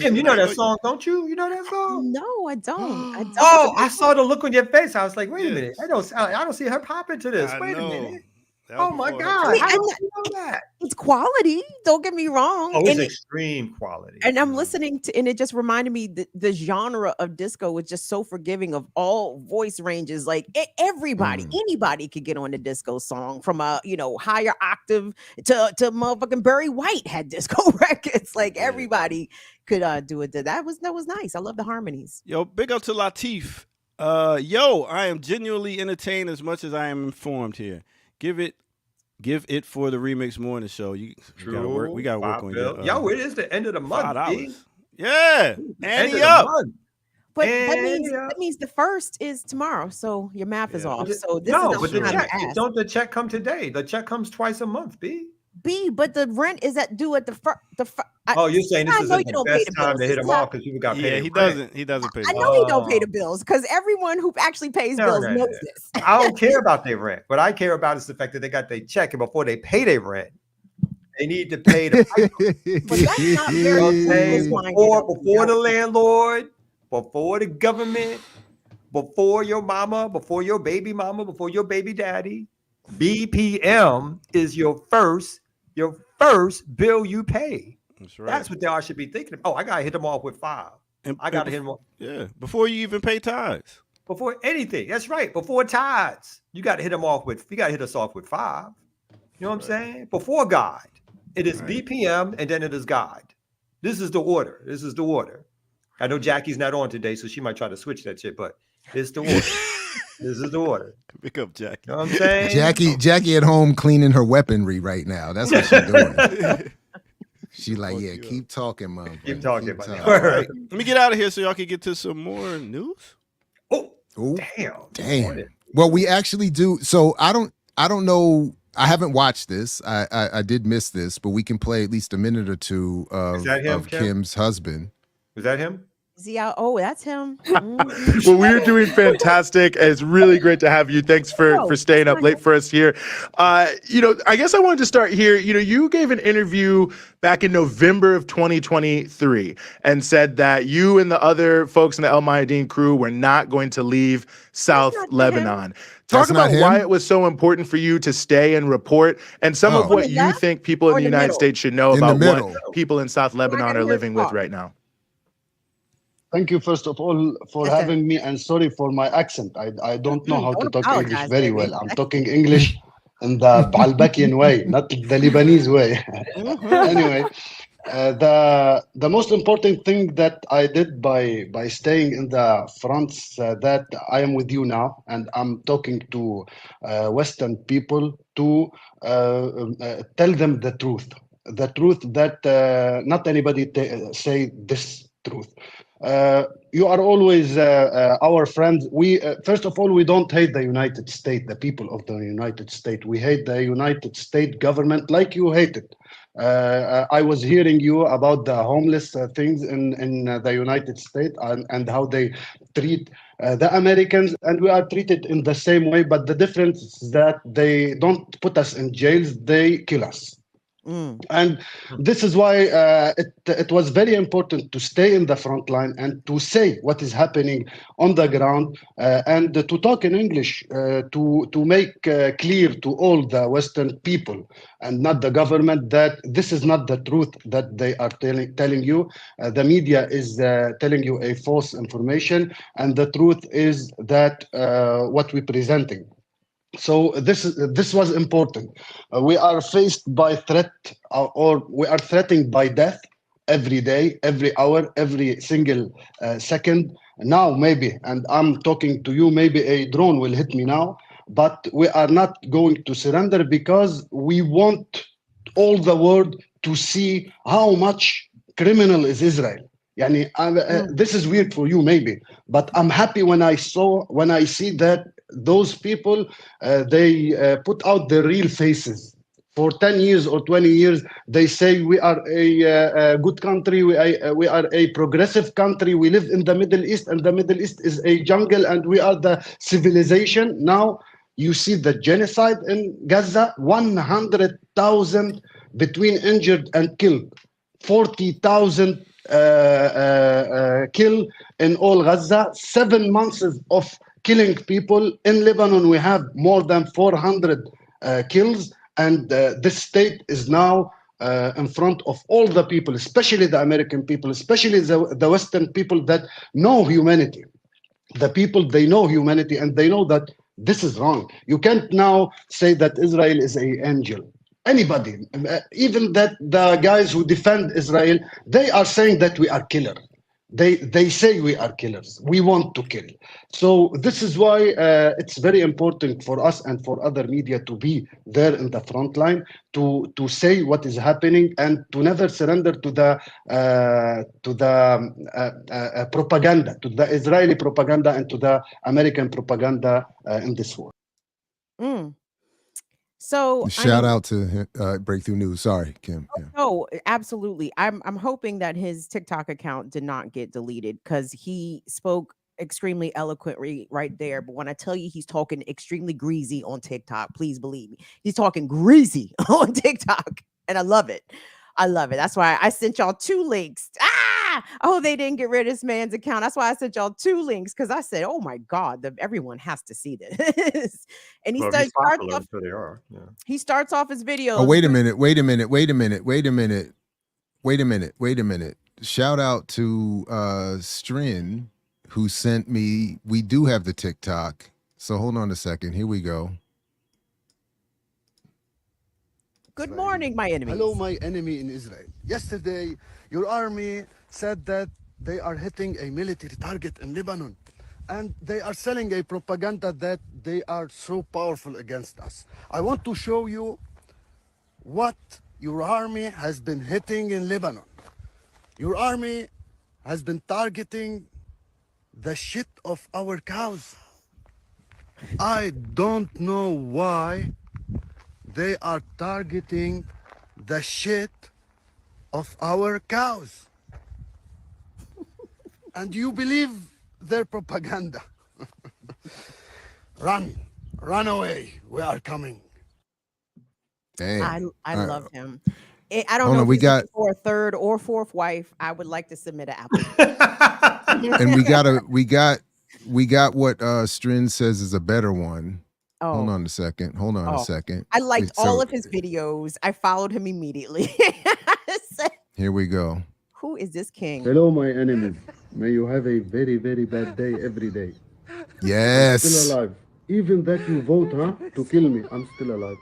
Tim, you know that song, don't you? You know that song? No, I don't. I don't. Oh, I saw the look on your face. I was like, wait a minute. I don't see her popping to this. I Wait know. a minute. That was Oh my before her God. time. How do you know that? It's quality. Don't get me wrong. Oh, it's And extreme quality. And I'm listening to, and it just reminded me the genre of disco is just so forgiving of all voice ranges. Like everybody, anybody could get on a disco song from a higher octave to motherfucking Barry White had disco records. Like everybody could do it. That was nice. I love the harmonies. Yo, big up to Latif. Yo, I am genuinely entertained as much as I am informed here. Give it Give it for the Remix Morning Show. We gotta work. We gotta work on your. Yo, it is the end of the month. $5. Yeah, End of Annie the up. month. But And, that means the first is tomorrow. So your math is Yeah. off. But So this no, is but the the time check, to ask. don't the check come today? The check comes twice a month, B. But the rent is due at the first. Oh, you're saying this I is know the you don't pay best the time bills. to hit This them is how- off because people got paid. Yeah, their he rent. doesn't pay. I the know he don't pay the Oh. bills because everyone who actually pays No, bills no, knows no. this. I don't care about their rent. What I care about is the fact that they got their check, and before they pay their rent, they need to pay the But that's not very business-minded of you. before the landlord, before the government, before your mama, before your baby mama, before your baby daddy. BPM is your first bill you pay. That's right. That's what they all should be thinking of. Oh, I gotta hit them off with 5. I gotta hit them off Yeah, before you even pay tithes. before anything. That's right. Before tithes, you got to hit them off with. You got to hit us off with 5. You know what I'm saying? Before God, it is BPM and then it is God. This is the order. This is the order. I know Jackie's not on today, so she might try to switch that shit, but it's the order. This is the order. Pick up Jackie. You know what I'm saying? Jackie at home cleaning her weaponry right now. That's what she's doing. She like, yeah, keep talking, mom. Keep talking, Keep buddy. talking. All right, let me get out of here so y'all can get to some more news. Oh, Ooh, damn. Well, we actually do. So I don't know. I haven't watched this. I did miss this, but we can play at least a minute or two Is that him, of Kim? Kim's husband. Was that him? Is he out? Oh, that's him. Well, we're doing fantastic. It's really great to have you. Thanks for staying up late for us here. I guess I wanted to start here. You gave an interview back in November of 2023 and said that you and the other folks in the El Mayadeen crew were not going to leave South Lebanon. Talk about why it was so important for you to stay and report, and some of what you think people in the United States should know about what people in South Lebanon are living with right now. Thank you, first of all, for having me, and sorry for my accent. I don't know how to talk English very well. I'm talking English in the Balbakian way, not the Lebanese way. Anyway, the most important thing that I did by staying in the fronts, that I am with you now, and I'm talking to Western people to tell them the truth that not anybody say this truth. You are always our friends. We first of all, we don't hate the United States, the people of the United States. We hate the United States government like you hate it. I was hearing you about the homeless things in the United States and how they treat the Americans, and we are treated in the same way. But the difference is that they don't put us in jails; they kill us. And this is why it was very important to stay in the front line and to say what is happening on the ground, and to talk in English to make clear to all the Western people and not the government that this is not the truth that they are telling you. The media is telling you a false information, and the truth is that what we're presenting. So this was important. We are faced by threat, or we are threatened by death every day, every hour, every single second. Now maybe, and I'm talking to you, maybe a drone will hit me now, but we are not going to surrender because we want all the world to see how much criminal is Israel. This is weird for you maybe, but I'm happy when I see that those people they put out their real faces. For 10 years or 20 years, they say we are a good country, we are a progressive country, we live in the Middle East, and the Middle East is a jungle, and we are the civilization. Now you see the genocide in Gaza, 100,000 between injured and killed, 40,000 killed in all Gaza, 7 months of killing people. In Lebanon, we have more than 400 kills, and this state is now in front of all the people, especially the American people, especially the Western people that know humanity. The people, they know humanity, and they know that this is wrong. You can't now say that Israel is an angel. Anybody, even that the guys who defend Israel, they are saying that we are killer. They say we are killers. We want to kill. So this is why it's very important for us and for other media to be there in the front line to say what is happening and to never surrender to the propaganda, to the Israeli propaganda and to the American propaganda in this war. Mm. So Shout out to Breakthrough News. Sorry, Kim. Yeah. Oh, absolutely. I'm hoping that his TikTok account did not get deleted because he spoke extremely eloquently right there. But when I tell you he's talking extremely greasy on TikTok, please believe me. He's talking greasy on TikTok. And I love it. I love it. That's why I sent y'all 2 links. Oh, they didn't get rid of this man's account. That's why I sent y'all 2 links because I said, oh my God, everyone has to see this. And he starts off, so they are. Yeah. he starts off his video. Oh, wait a minute. Shout out to Strin, who sent me. We do have the TikTok. So hold on a second. Here we go. Good morning, my enemy. Hello, my enemy in Israel. Yesterday, your army said that they are hitting a military target in Lebanon. And they are selling a propaganda that they are so powerful against us. I want to show you what your army has been hitting in Lebanon. Your army has been targeting the shit of our cows. I don't know why they are targeting the shit of our cows. And you believe their propaganda. Run away. We are coming. Dang. I love him. I don't Hold know on, if we he's got- looking for a 3rd or 4th wife. I would like to submit an application. And we got what Strin says is a better one. Oh. Hold on a second. I liked all of his videos. I followed him immediately. Here we go. Who is this king? Hello, my enemies. May you have a very, very bad day every day. Yes. I'm still alive. Even that you vote, to kill me, I'm still alive.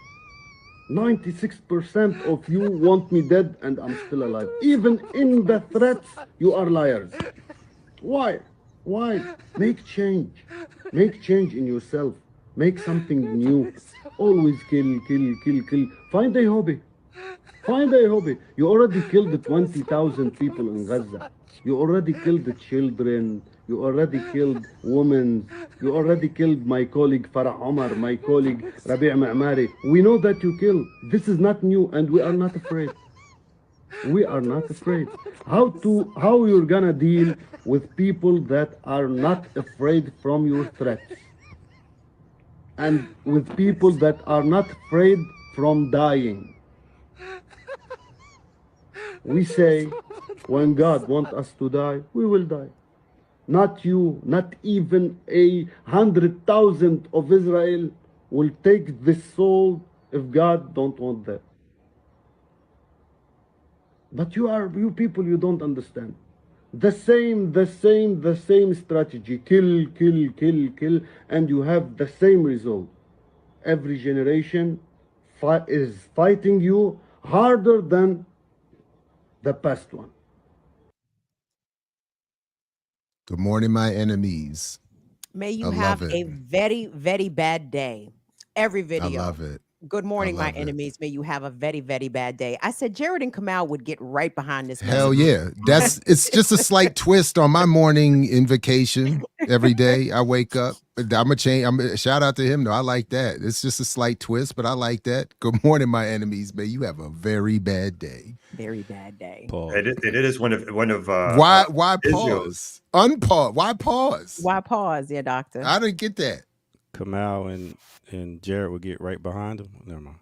96% of you want me dead and I'm still alive. Even in the threats, you are liars. Why? Make change. Make change in yourself. Make something new. Always kill. Find a hobby. You already killed 20,000 people in Gaza. You already killed the children. You already killed women. You already killed my colleague Farah Omar, my colleague Rabi' Ma'mari. We know that you killed. This is not new and we are not afraid. How you're gonna deal with people that are not afraid from your threats? And with people that are not afraid from dying. We say, when God wants us to die, we will die. Not you, not even 100,000 of Israel will take this soul if God don't want that. But you people, you don't understand. The same strategy, kill, and you have the same result. Every generation is fighting you harder than the past one. Good morning, my enemies. May you I have love it. a very, very bad day. Every video. I love it. Good morning, my love it. enemies. May you have a very, very bad day. I said Jared and Kamal would get right behind this. Hell message. yeah. It's just a slight twist on my morning invocation every day. I wake up. I'm a shout out to him though. I like that. It's just a slight twist, but I like that. Good morning, my enemies. May you have a very bad day. Very bad day. Pause. It is one of Why Israel's. pause? Unpause. Why pause? Why pause, yeah, doctor? I didn't get that. Kamal and Jared would get right behind him. Never mind.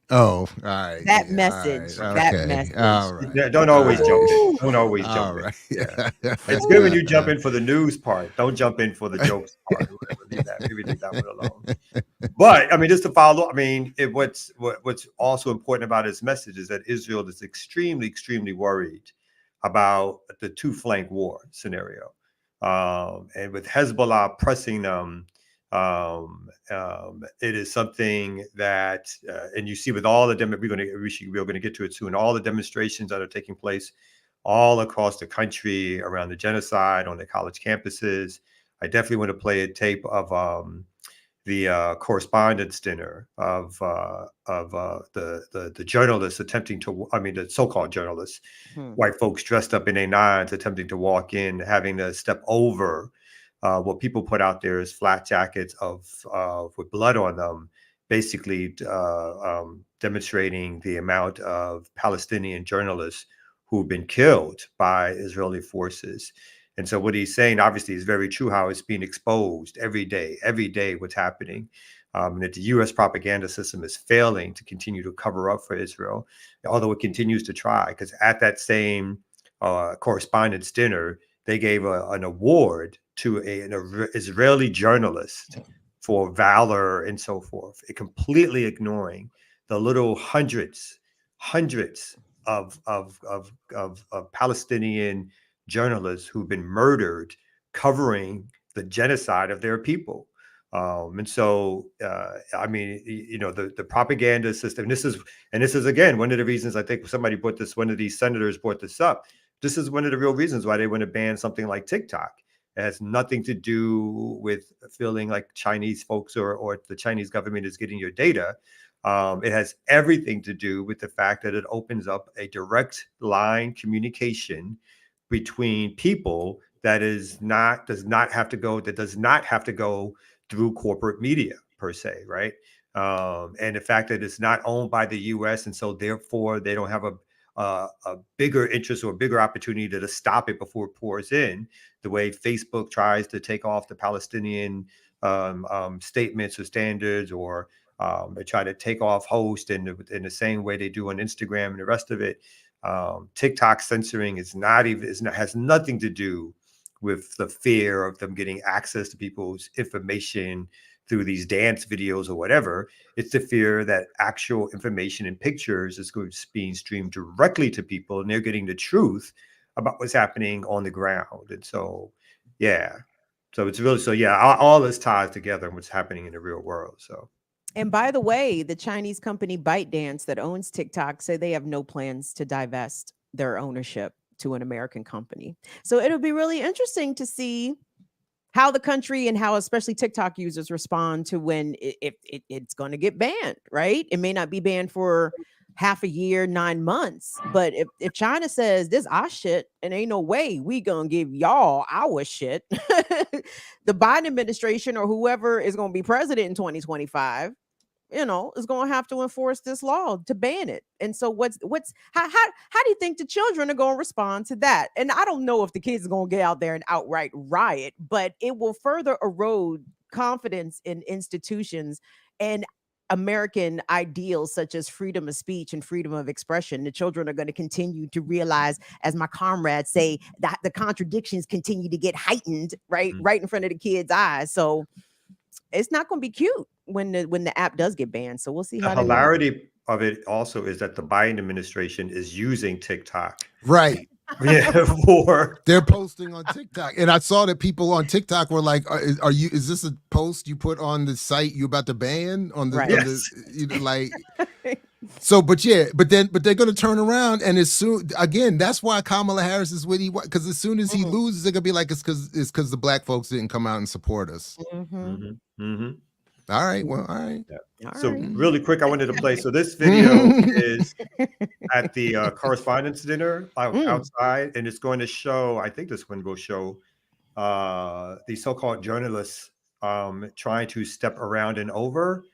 Oh, all right. That yeah, message. all right, That okay, message. All right. Yeah, don't always jump in. Don't always All jump in. right. Yeah. It's good when you jump in for the news part. Don't jump in for the jokes part. Leave that. Maybe leave that one alone. But I mean, just to follow. I mean, what's also important about his message is that Israel is extremely, extremely worried about the two-flank war scenario, and with Hezbollah pressing them. It is something that, and you see with all the we're going to get to it soon. All the demonstrations that are taking place all across the country around the genocide on the college campuses. I definitely want to play a tape of the correspondence dinner of the journalists attempting to, I mean, the so-called journalists, white folks dressed up in A9s attempting to walk in, having to step over what people put out there as flat jackets with blood on them, basically demonstrating the amount of Palestinian journalists who've been killed by Israeli forces. And so what he's saying, obviously, is very true, how it's being exposed every day, what's happening. And that the U.S. propaganda system is failing to continue to cover up for Israel, although it continues to try. Because at that same correspondence dinner, they gave an award to an Israeli journalist for valor and so forth, completely ignoring the little hundreds of Palestinian journalists who've been murdered covering the genocide of their people. And so, I mean, you know, the propaganda system, this is again, one of the reasons, I think somebody brought this, one of these senators brought this up. This is one of the real reasons why they want to ban something like TikTok. It has nothing to do with feeling like Chinese folks or the Chinese government is getting your data. It has everything to do with the fact that it opens up a direct line communication between people that does not have to go through corporate media per se, right? And the fact that it's not owned by the U.S. and so therefore they don't have a bigger interest or a bigger opportunity to stop it before it pours in, the way Facebook tries to take off the Palestinian statements or standards, or they try to take off host in the same way they do on Instagram and the rest of it. TikTok censoring has nothing to do with the fear of them getting access to people's information through these dance videos or whatever. It's the fear that actual information and pictures is being streamed directly to people, and they're getting the truth about what's happening on the ground. And so, yeah. So it's really, all this ties together and what's happening in the real world. So. And by the way, the Chinese company ByteDance that owns TikTok said they have no plans to divest their ownership to an American company. So it'll be really interesting to see how the country and how especially TikTok users respond to when it's going to get banned, right? It may not be banned for half a year, 9 months, but if China says this our shit and ain't no way we gonna give y'all our shit, the Biden administration or whoever is going to be president in 2025, you know, is going to have to enforce this law to ban it. And so how do you think the children are going to respond to that? And I don't know if the kids are going to get out there and outright riot, but it will further erode confidence in institutions and American ideals such as freedom of speech and freedom of expression. The children are going to continue to realize, as my comrades say, that the contradictions continue to get heightened right in front of the kids' eyes. So it's not going to be cute when the app does get banned. So we'll see how the hilarity of it also is that the Biden administration is using TikTok. Right. Yeah, they're posting on TikTok, and I saw that people on TikTok were like, is this a post you put on the site you about to ban on the, right. Like so, but they're going to turn around, and as soon, again, that's why Kamala Harris is with because as soon as he loses, they're going to be like, it's because the black folks didn't come out and support us. All right. Well, all right. Yeah. So really quick, I wanted to play. So this video is at the correspondence dinner outside, and it's going to show, I think this one will show the so-called journalists trying to step around and over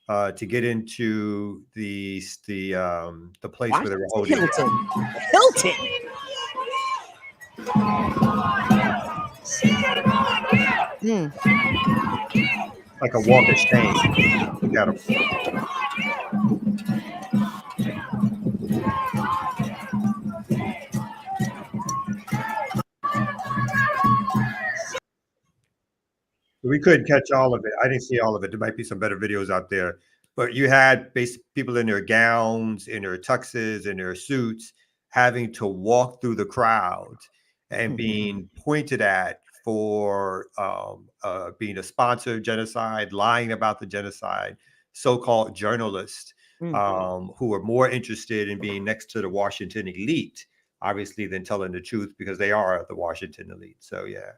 to get into the place where they were holding Hilton. Like a walk of shame. Look at him. We couldn't catch all of it. I didn't see all of it. There might be some better videos out there. But you had people in their gowns, in their tuxes, in their suits, having to walk through the crowd and being pointed at for being a sponsor of genocide, lying about the genocide, so-called journalists who are more interested in being next to the Washington elite obviously than telling the truth, because they are the Washington elite. So yeah.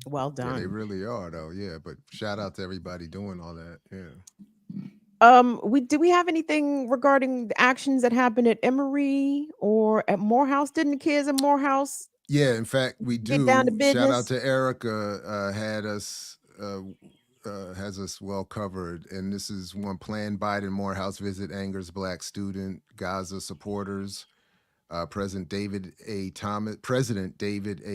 Well Yeah, they done. really are, though. Yeah, but shout out to everybody doing all that. Yeah. Do we have anything regarding the actions that happened at Emory or at Morehouse? Didn't the kids at Morehouse Yeah, in fact, we get down to do. Shout out business? to Erica, has us well covered. And this is one: planned Biden Morehouse visit angers Black student, Gaza supporters. President David A.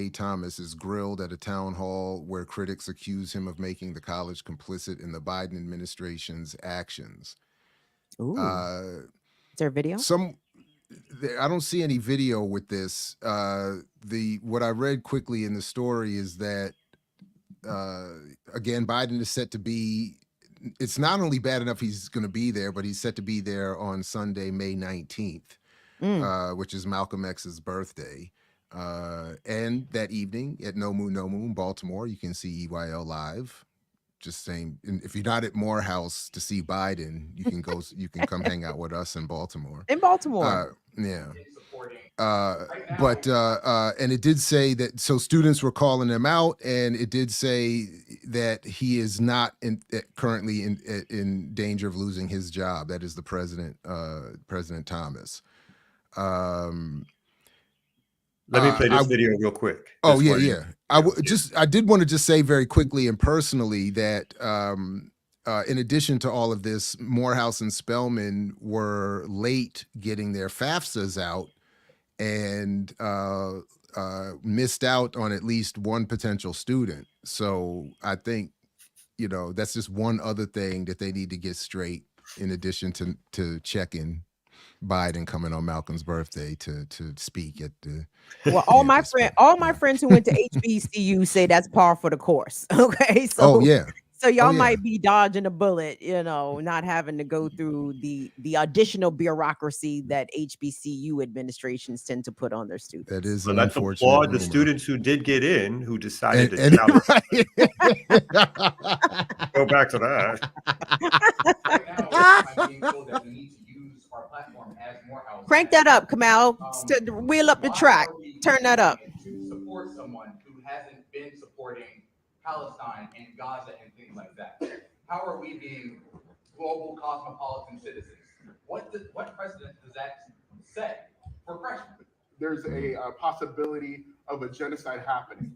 Thomas is grilled at a town hall where critics accuse him of making the college complicit in the Biden administration's actions. Ooh. Is there a video? I don't see any video with this. What I read quickly in the story is that again, Biden is set to be. It's not only bad enough he's going to be there, but he's set to be there on Sunday, May 19th. Which is Malcolm X's birthday. And that evening at No Moon, Baltimore, you can see EYL live. Just saying, if you're not at Morehouse to see Biden, you can go. You can come hang out with us in Baltimore. In Baltimore. Yeah. And it did say that, so students were calling him out, and it did say that he is not currently in danger of losing his job. That is the president, President Thomas. Let me play this video real quick. Oh yeah. I did want to just say very quickly and personally that in addition to all of this, Morehouse and Spelman were late getting their FAFSAs out and missed out on at least one potential student. So I think, that's just one other thing that they need to get straight, in addition to checking Biden coming on Malcolm's birthday to speak at the. Well, all my friends who went to HBCU say that's par for the course. Okay, so so y'all might be dodging a bullet, not having to go through the additional bureaucracy that HBCU administrations tend to put on their students. That is let's applaud the students who did get in, who decided to challenge. Go back to that. Crank that up, Kamal. Wheel up the track. Turn that up. To support someone who hasn't been supporting Palestine and Gaza and things like that. How are we being global cosmopolitan citizens? What precedent does that set for freshmen? There's a possibility of a genocide happening.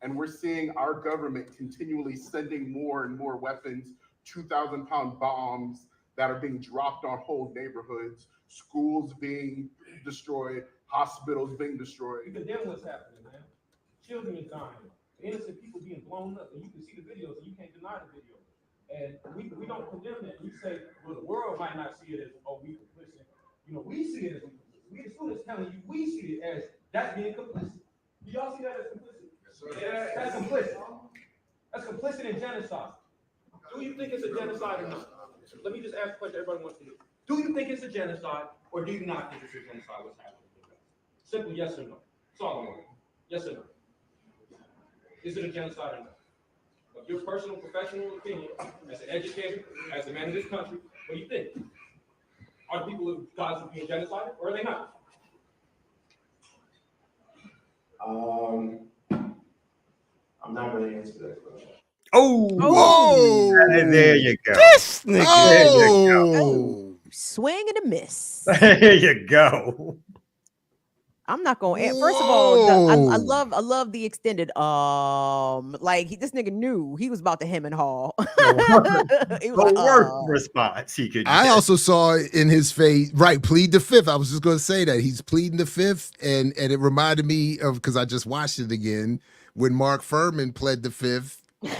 And we're seeing our government continually sending more and more weapons, 2,000-pound bombs that are being dropped on whole neighborhoods, schools being destroyed, hospitals being destroyed. You condemn what's happening, man. Children are dying, innocent people being blown up, and you can see the videos, and you can't deny the video. And we don't condemn that. You say, well, the world might not see it as, oh, we complicit. We see it as complicit. We the students telling you, we see it as that's being complicit. Do y'all see that as complicit? Yeah, that's complicit. That's complicit in genocide. Do you think it's a genocide or not? Let me just ask a question everybody wants to do. Do you think it's a genocide, or do you not think it's a genocide? What's happening? Simple yes or no. That's all I want. Yes or no. Is it a genocide or not? Of your personal, professional opinion, as an educator, as a man of this country, what do you think? Are the people of Gaza being genocided, or are they not? I'm not going to answer that question. Oh, there you go. This nigga. There you go. Swing and a miss. There you go. I'm not gonna. First of all, I love the extended. This nigga knew he was about to hem and haw. The worst response he could. I also saw in his face, right? Plead the fifth. I was just going to say that he's pleading the fifth, and it reminded me of, because I just watched it again, when Mark Furman pled the fifth,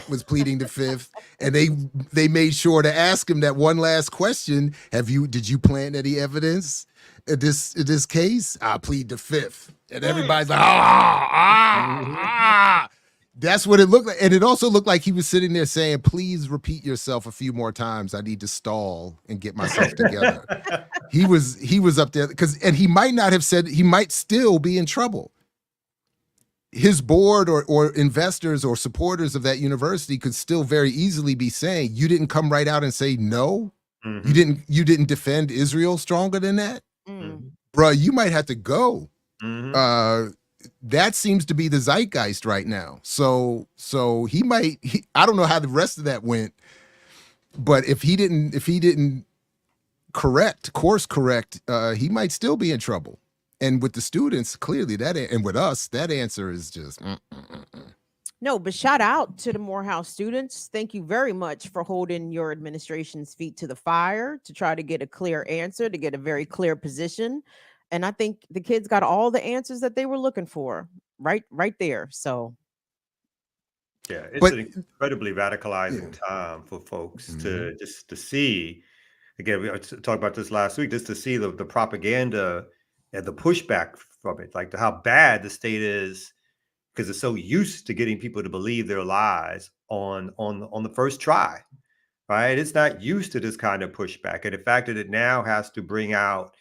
was pleading the fifth, and they made sure to ask him that one last question: did you plant any evidence in this case? I plead the fifth, and everybody's like, That's what it looked like, and it also looked like he was sitting there saying, "Please repeat yourself a few more times. I need to stall and get myself together." He was up there and he might not have said. He might still be in trouble. His board or investors or supporters of that university could still very easily be saying, "You didn't come right out and say no. Mm-hmm. You didn't defend Israel stronger than that." bruh, you might have to go. Mm-hmm. That seems to be the zeitgeist right now. So he might. I don't know how the rest of that went, but if he didn't course correct, he might still be in trouble. And with the students, clearly and with us, that answer is just. No, but shout out to the Morehouse students. Thank you very much for holding your administration's feet to the fire to try to get a clear answer, to get a very clear position. And I think the kids got all the answers that they were looking for right there. So yeah, it's an incredibly radicalizing time for folks to just to see. Again, we talked about this last week, just to see the propaganda and the pushback from it, like how bad the state is, because it's so used to getting people to believe their lies on the first try, right? It's not used to this kind of pushback, and the fact that it now has to bring out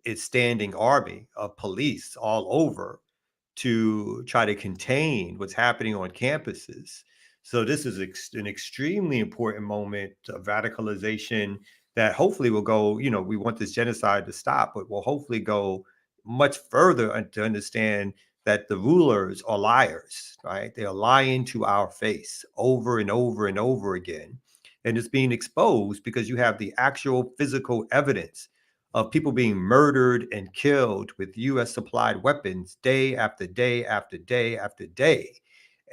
its standing army of police all over to try to contain what's happening on campuses. So this is an extremely important moment of radicalization that hopefully will go, we want this genocide to stop, but will hopefully go much further to understand that the rulers are liars, right? They are lying to our face over and over and over again. And it's being exposed because you have the actual physical evidence of people being murdered and killed with U.S. supplied weapons day after day after day after day.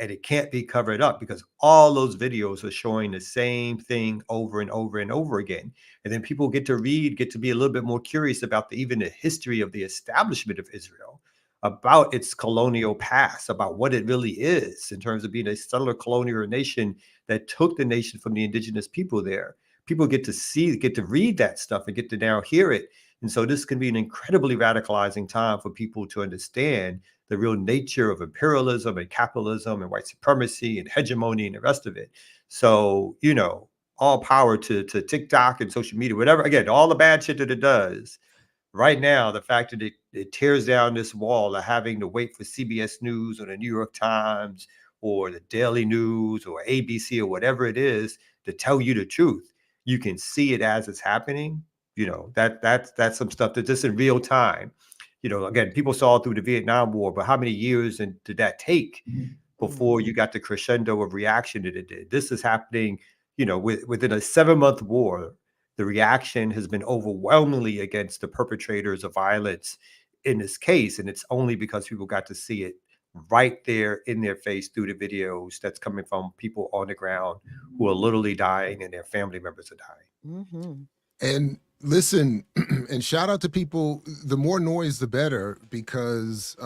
And it can't be covered up because all those videos are showing the same thing over and over and over again. And then people get to be a little bit more curious about even the history of the establishment of Israel, about its colonial past, about what it really is in terms of being a settler colonial nation that took the nation from the indigenous people there. People get to read that stuff and get to now hear it. And so this can be an incredibly radicalizing time for people to understand the real nature of imperialism and capitalism and white supremacy and hegemony and the rest of it. So, all power to TikTok and social media, whatever, again, all the bad shit that it does. Right now, the fact that it tears down this wall of having to wait for CBS News or the New York Times or the Daily News or ABC or whatever it is to tell you the truth. You can see it as it's happening. That's some stuff that's just in real time. Again, people saw it through the Vietnam War, but how many years did that take before you got the crescendo of reaction that it did? This is happening, within a 7-month war. The reaction has been overwhelmingly against the perpetrators of violence in this case. And it's only because people got to see it right there in their face through the videos that's coming from people on the ground who are literally dying and their family members are dying. And listen, and shout out to people, the more noise, the better, because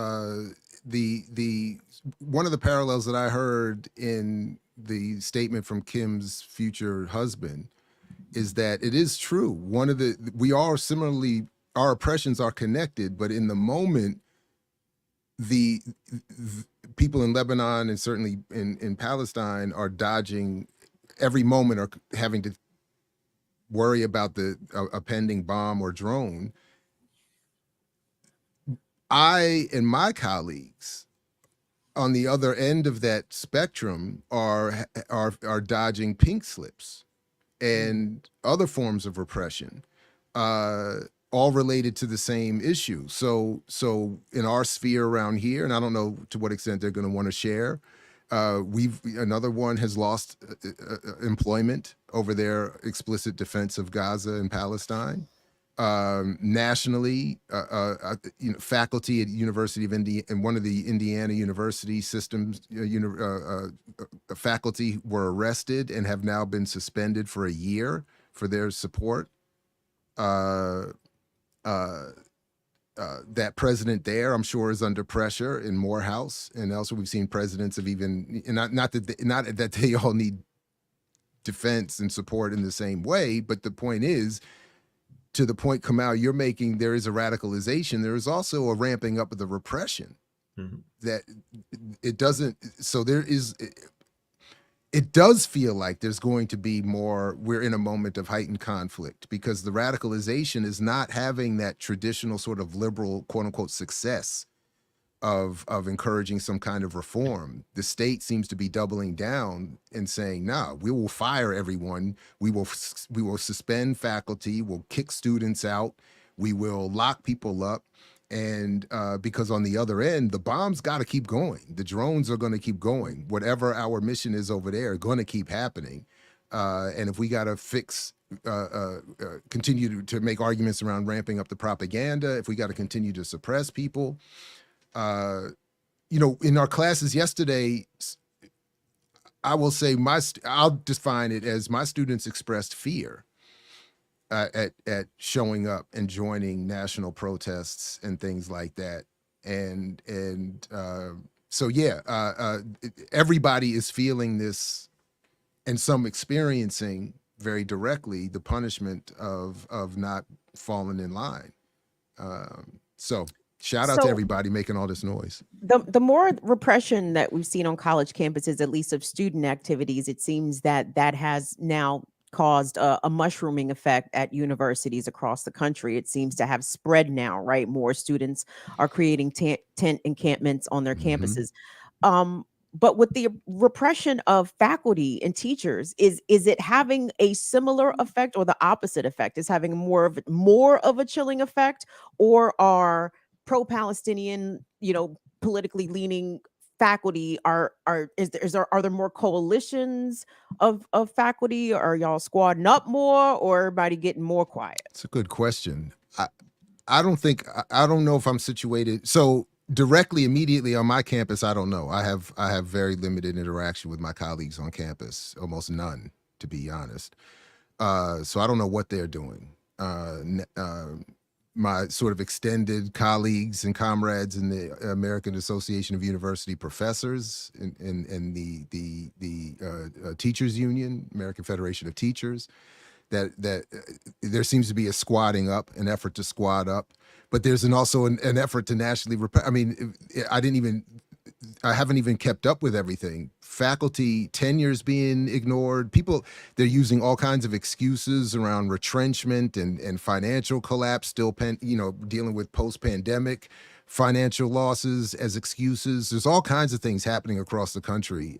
the one of the parallels that I heard in the statement from Kim's future husband is that it is true. We are similarly, our oppressions are connected, but in the moment, the people in Lebanon and certainly in Palestine are dodging every moment, or having to worry about a pending bomb or drone. I and my colleagues on the other end of that spectrum are dodging pink slips and other forms of repression, all related to the same issue. So in our sphere around here, and I don't know to what extent they're going to want to share, another one has lost employment over their explicit defense of Gaza and Palestine. Nationally, faculty at University of Indiana and one of the Indiana University systems, faculty were arrested and have now been suspended for a year for their support. That president there, I'm sure, is under pressure in Morehouse, and elsewhere we've seen presidents of even, not that they all need defense and support in the same way, but the point is, to the point, Kamal, you're making, there is a radicalization. There is also a ramping up of the repression. That it doesn't. So it does feel like there's going to be more. We're in a moment of heightened conflict because the radicalization is not having that traditional sort of liberal, quote unquote, success of encouraging some kind of reform. The state seems to be doubling down and saying, no, we will fire everyone. We will suspend faculty. We'll kick students out. We will lock people up. And because on the other end, the bombs got to keep going. The drones are going to keep going. Whatever our mission is over there, going to keep happening. And if we got to continue to make arguments around ramping up the propaganda, if we got to continue to suppress people, in our classes yesterday, I will say I'll define it as my students expressed fear at showing up and joining national protests and things like that. So everybody is feeling this, and some experiencing very directly the punishment of not falling in line. So shout out to everybody making all this noise. The more repression that we've seen on college campuses, at least of student activities, it seems that has now caused a mushrooming effect at universities across the country. It seems to have spread now, right? More students are creating tent encampments on their campuses. But with the repression of faculty and teachers, is it having a similar effect or the opposite effect? Is having more of a chilling effect, or are pro-Palestinian, politically leaning faculty are there more coalitions of faculty? Are y'all squadding up more, or everybody getting more quiet? It's a good question. I don't know if I'm situated so directly immediately on my campus. I don't know. I have very limited interaction with my colleagues on campus, almost none, to be honest. So I don't know what they're doing. My sort of extended colleagues and comrades in the American Association of University Professors and the Teachers Union, American Federation of Teachers, that there seems to be a squadding up, an effort to squad up, but there's also an effort to nationally I haven't even kept up with everything. Faculty tenures being ignored. People, they're using all kinds of excuses around retrenchment and financial collapse, still dealing with post-pandemic financial losses as excuses. There's all kinds of things happening across the country.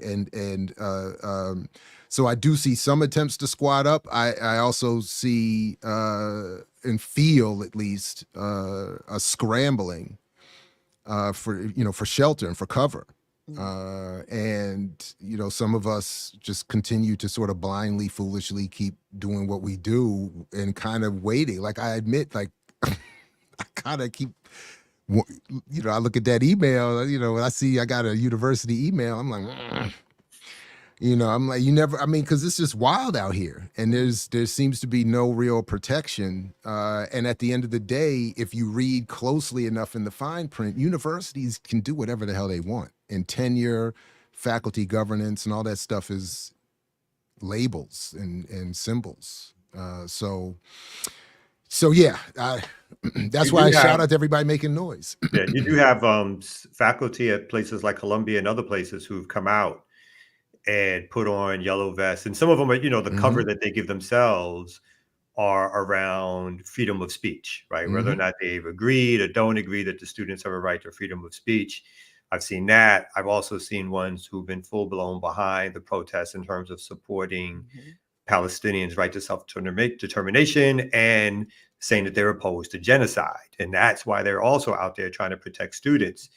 So I do see some attempts to squad up. I also see and feel at least a scrambling for shelter and for cover. Some of us just continue to sort of blindly, foolishly keep doing what we do and kind of waiting. Like, I admit, I kind of keep, I look at that email, when I see I got a university email, I'm like, I'm like, because it's just wild out here, and there seems to be no real protection. And at the end of the day, if you read closely enough in the fine print, universities can do whatever the hell they want. And tenure, faculty governance, and all that stuff is labels and symbols. So yeah, that's why I shout out to everybody making noise. Yeah, you do have faculty at places like Columbia and other places who've come out and put on yellow vests, and some of them are, the cover that they give themselves are around freedom of speech, right? Whether or not they've agreed or don't agree that the students have a right to freedom of speech. I've seen that. I've also seen ones who've been full blown behind the protests in terms of supporting Palestinians' right to self-determination and saying that they're opposed to genocide. And that's why they're also out there trying to protect students.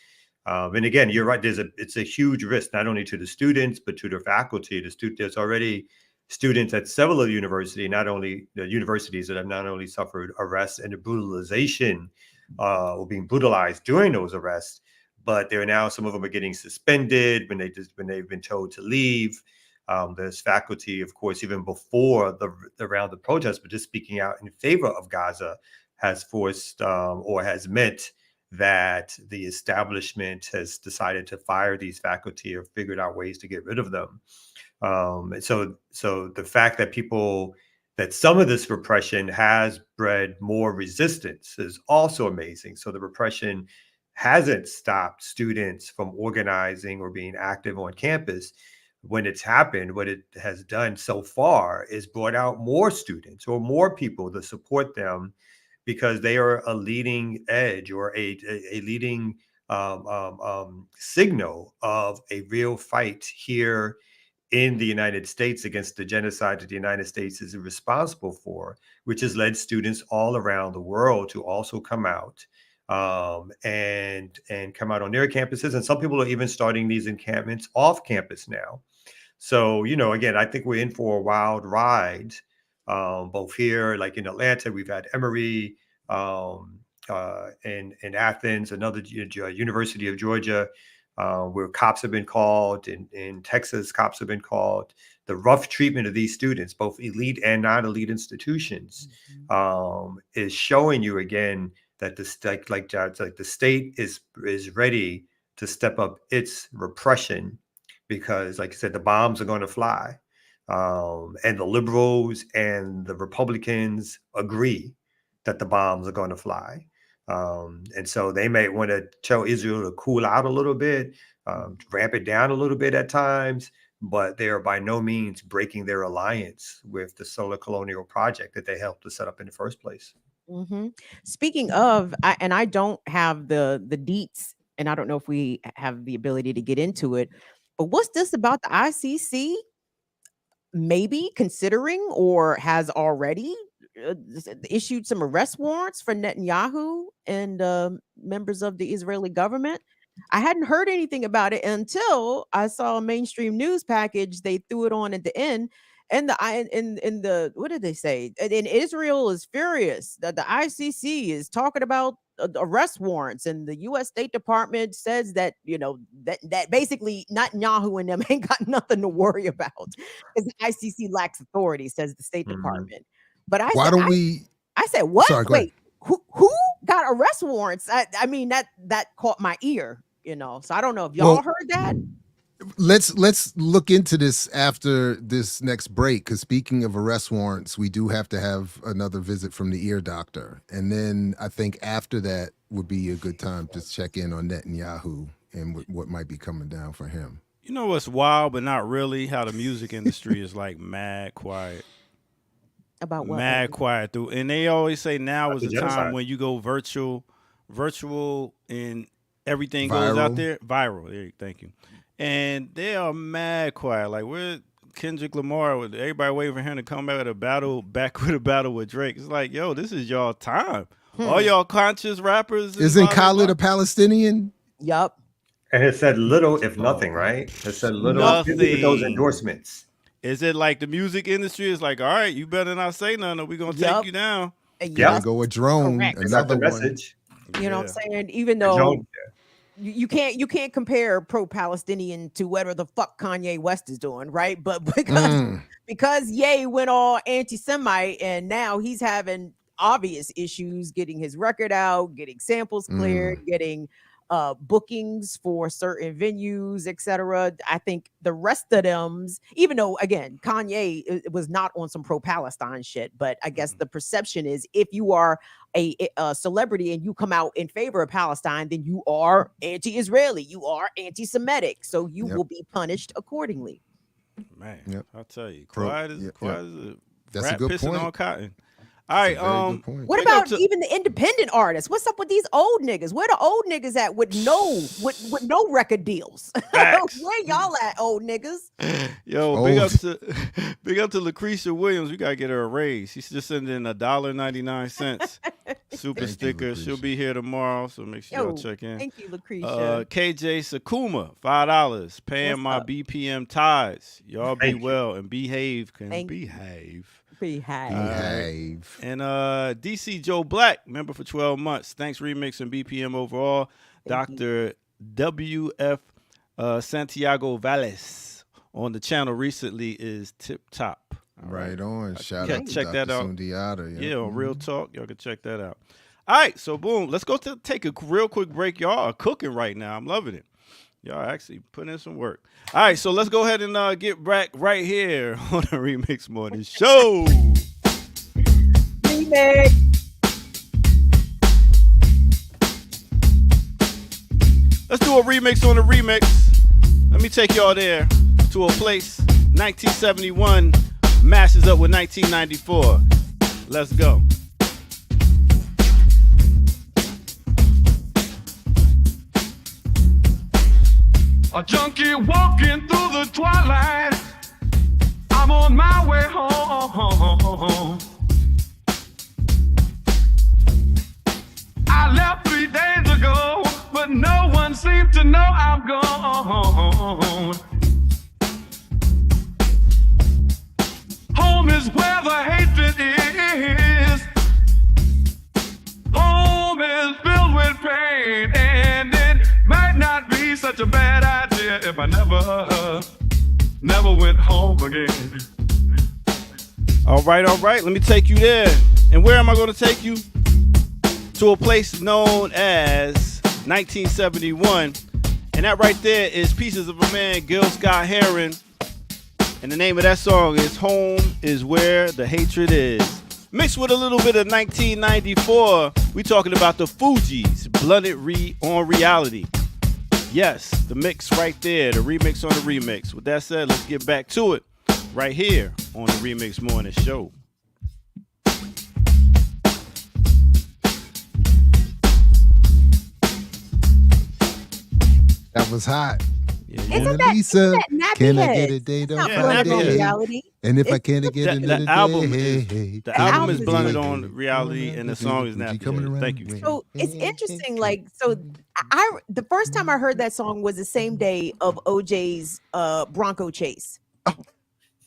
And again, you're right. It's a huge risk, not only to the students, but to the faculty. There's already students at several of the universities that have not only suffered arrests and the brutalization or being brutalized during those arrests, but some of them are getting suspended when they've been told to leave. There's faculty, of course, even before the round of protests, but just speaking out in favor of Gaza has forced or has meant that the establishment has decided to fire these faculty or figured out ways to get rid of them. So the fact that some of this repression has bred more resistance is also amazing. So the repression hasn't stopped students from organizing or being active on campus. When it's happened, what it has done so far is brought out more students or more people to support them, because they are a leading edge or a leading signal of a real fight here in the United States against the genocide that the United States is responsible for, which has led students all around the world to also come out and come out on their campuses. And some people are even starting these encampments off campus now. So, again, I think we're in for a wild ride, both here, like in Atlanta. We've had Emory, in Athens, another University of Georgia, where cops have been called. In Texas, cops have been called. The rough treatment of these students, both elite and non-elite institutions, is showing you again that the state is ready to step up its repression, because, like I said, the bombs are going to fly, and the liberals and the Republicans agree that the bombs are going to fly. And so they may want to tell Israel to cool out a little bit, ramp it down a little bit at times, but they are by no means breaking their alliance with the solar colonial project that they helped to set up in the first place. Speaking of, I don't have the deets, and I don't know if we have the ability to get into it, but what's this about the ICC maybe considering or has already issued some arrest warrants for Netanyahu and members of the Israeli government? I hadn't heard anything about it until I saw a mainstream news package. They threw it on at the end. And the what did they say? And Israel is furious that the ICC is talking about arrest warrants, and the U.S. State Department says that that basically Netanyahu and them ain't got nothing to worry about because the ICC lacks authority, says the State Department. But I said what? Sorry, wait, who got arrest warrants? I mean that caught my ear, So I don't know if y'all heard that. Let's look into this after this next break, because speaking of arrest warrants, we do have to have another visit from the ear doctor, and then I think after that would be a good time to check in on Netanyahu and what might be coming down for him. You know what's wild, but not really? How the music industry is like mad quiet. About what? Mad quiet through, and they always say now is the time when you go virtual, and everything goes out there viral. Thank you. And they are mad quiet. Like, we're Kendrick Lamar with everybody waiting for him to come back with a battle with Drake. It's like, yo, this is y'all time. All y'all conscious rappers. Isn't Khalid a Palestinian? Yup. And it said little, if nothing, right? It said little. Nothing. With those endorsements. Is it like the music industry is like, all right, you better not say nothing or we're going to take you down. Yeah, go a drone. Correct. Another message. You know what I'm saying? Even though you can't compare pro-Palestinian to whatever the fuck Kanye West is doing, right? But because Ye went all anti-Semite, and now he's having obvious issues getting his record out, getting samples cleared, getting bookings for certain venues, etc. I think the rest of them, even though again Kanye was not on some pro-Palestine shit, but I guess the perception is if you are a celebrity and you come out in favor of Palestine, then you are anti-Israeli, you are anti-Semitic, so you will be punished accordingly. Man, I'll tell you, quiet is a That's rat a good pissing point. on cotton. All right, what about even the independent artists? What's up with these old niggas? Where the old niggas at with no record deals? Where y'all at, old niggas? Yo, big up to Lucretia Williams. We gotta get her a raise. She's just sending $1.99 super sticker. She'll be here tomorrow, so make sure y'all check in. Thank you, Lucretia. KJ Sakuma, $5, paying my BPM ties. Y'all be well and behave. Behave. And DC Joe Black, member for 12 months. Thanks, Remix and BPM overall. Dr. WF Santiago Valles on the channel recently is tip top. Right on. Shout out to check Dr. that out. Sundiata. Yeah, on Real Talk. Y'all can check that out. All right, so boom. Let's go take a real quick break. Y'all are cooking right now. I'm loving it. Y'all actually put in some work. All right, so let's go ahead and get back right here on the Remix Morning Show. Remix. Let's do a remix on the remix. Let me take y'all there to a place. 1971 mashes up with 1994. Let's go. A junkie walking through the twilight, I'm on my way home. I left 3 days ago, but no one seems to know I'm gone. Home is where the hatred is. Home is filled with pain, and it might not be such a bad idea if I never went home again. All right. Let me take you there. And where am I going to take you? To a place known as 1971. And that right there is Pieces of a Man, Gil Scott-Heron. And the name of that song is Home is Where the Hatred Is. Mixed with a little bit of 1994, we talking about the Fuji's, Blunted on Reality. Yes, the mix right there, the remix on the remix. With that said, let's get back to it right here on the Remix Morning Show. That was hot. Isn't that nappy can I head? get a date on Blunted on Friday? Reality. And if I can't get another the album day, the album is Blunted on Reality, and the song is Nappy Head. Thank you. So it's interesting. Like, so the first time I heard that song was the same day of OJ's Bronco chase.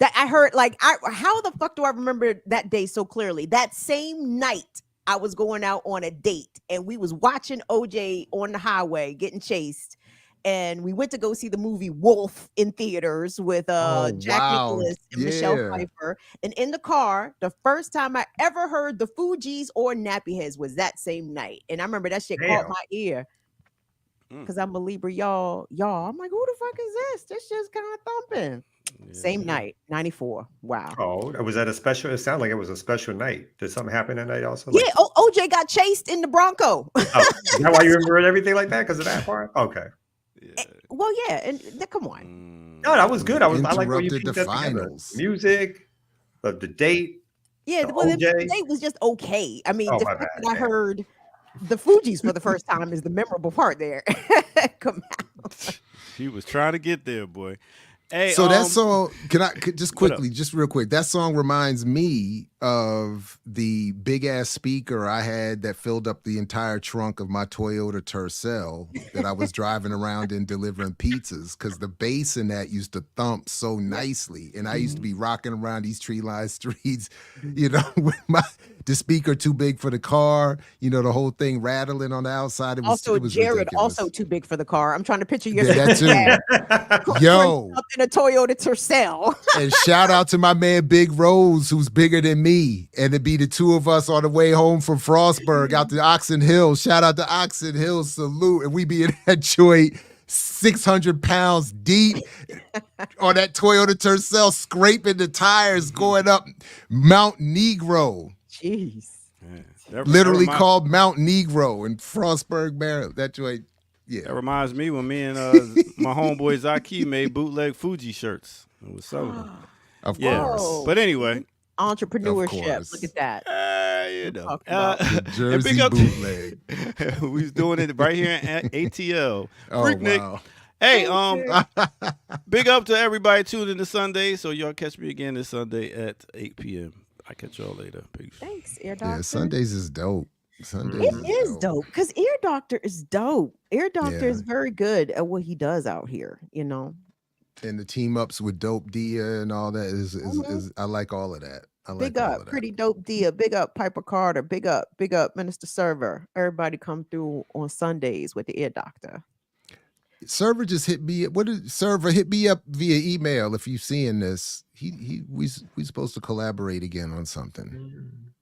That I heard, like, how the fuck do I remember that day so clearly? That same night, I was going out on a date, and we was watching OJ on the highway getting chased. And we went to go see the movie Wolf in theaters with Jack Nicklaus and Michelle Pfeiffer. And in the car, the first time I ever heard the Fugees or Nappy Heads was that same night. And I remember that shit caught my ear. Because I'm a Libra, y'all. I'm like, who the fuck is this? This shit's kind of thumping. Same night, 94. Wow. Oh, was that a special? It sounded like it was a special night. Did something happen that night also? Yeah, OJ got chased in the Bronco. Is that why you remembered everything like that? Because of that part? Okay. Well, yeah, and come on. No, that was good. I like where you Interrupted pieced the that together. finals. Music, the date. Yeah, well, the date was just okay. I mean, the my fact bad, that I heard the Fugees for the first time is the memorable part there. Come on. She was trying to get there, boy. Hey, so that song, just quickly, just real quick, that song reminds me of the big ass speaker I had that filled up the entire trunk of my Toyota Tercel that I was driving around in delivering pizzas, because the bass in that used to thump so nicely, and I used to be rocking around these tree-lined streets, with the speaker too big for the car, the whole thing rattling on the outside. It was Jared, ridiculous. also too big for the car. I'm trying to picture your that too. Yo, up in a Toyota Tercel. And shout out to my man Big Rose, who's bigger than me, and it'd be the two of us on the way home from Frostburg out to Oxon Hill. Shout out to Oxon Hill, salute, and we be in that joint 600 pounds deep on that Toyota Tercel, scraping the tires going up Mount Negro. Jeez. Literally called Mount Negro in Frostburg, Maryland. That joint, yeah. That reminds me when me and my homeboy Zaki made bootleg Fuji shirts. It was so. Of course. But anyway. Entrepreneurship. Look at that. The Jersey bootleg. We was doing it right here at ATL. Freak Nick. Wow. Hey, big up to everybody tuned in to Sunday. So y'all catch me again this Sunday at 8 p.m. I catch y'all later. Peace. Thanks, Ear Doctor. Yeah, Sundays is dope. It is dope because Ear Doctor is dope. Ear Doctor is very good at what he does out here, And the team ups with Dope Dia and all that is I like all of that. Big up, Pretty Dope Dia. Big up, Piper Carter. Big up, Minister Server. Everybody come through on Sundays with the Ear Doctor. Server just hit me. Server hit me up via email if you're seeing this. We supposed to collaborate again on something.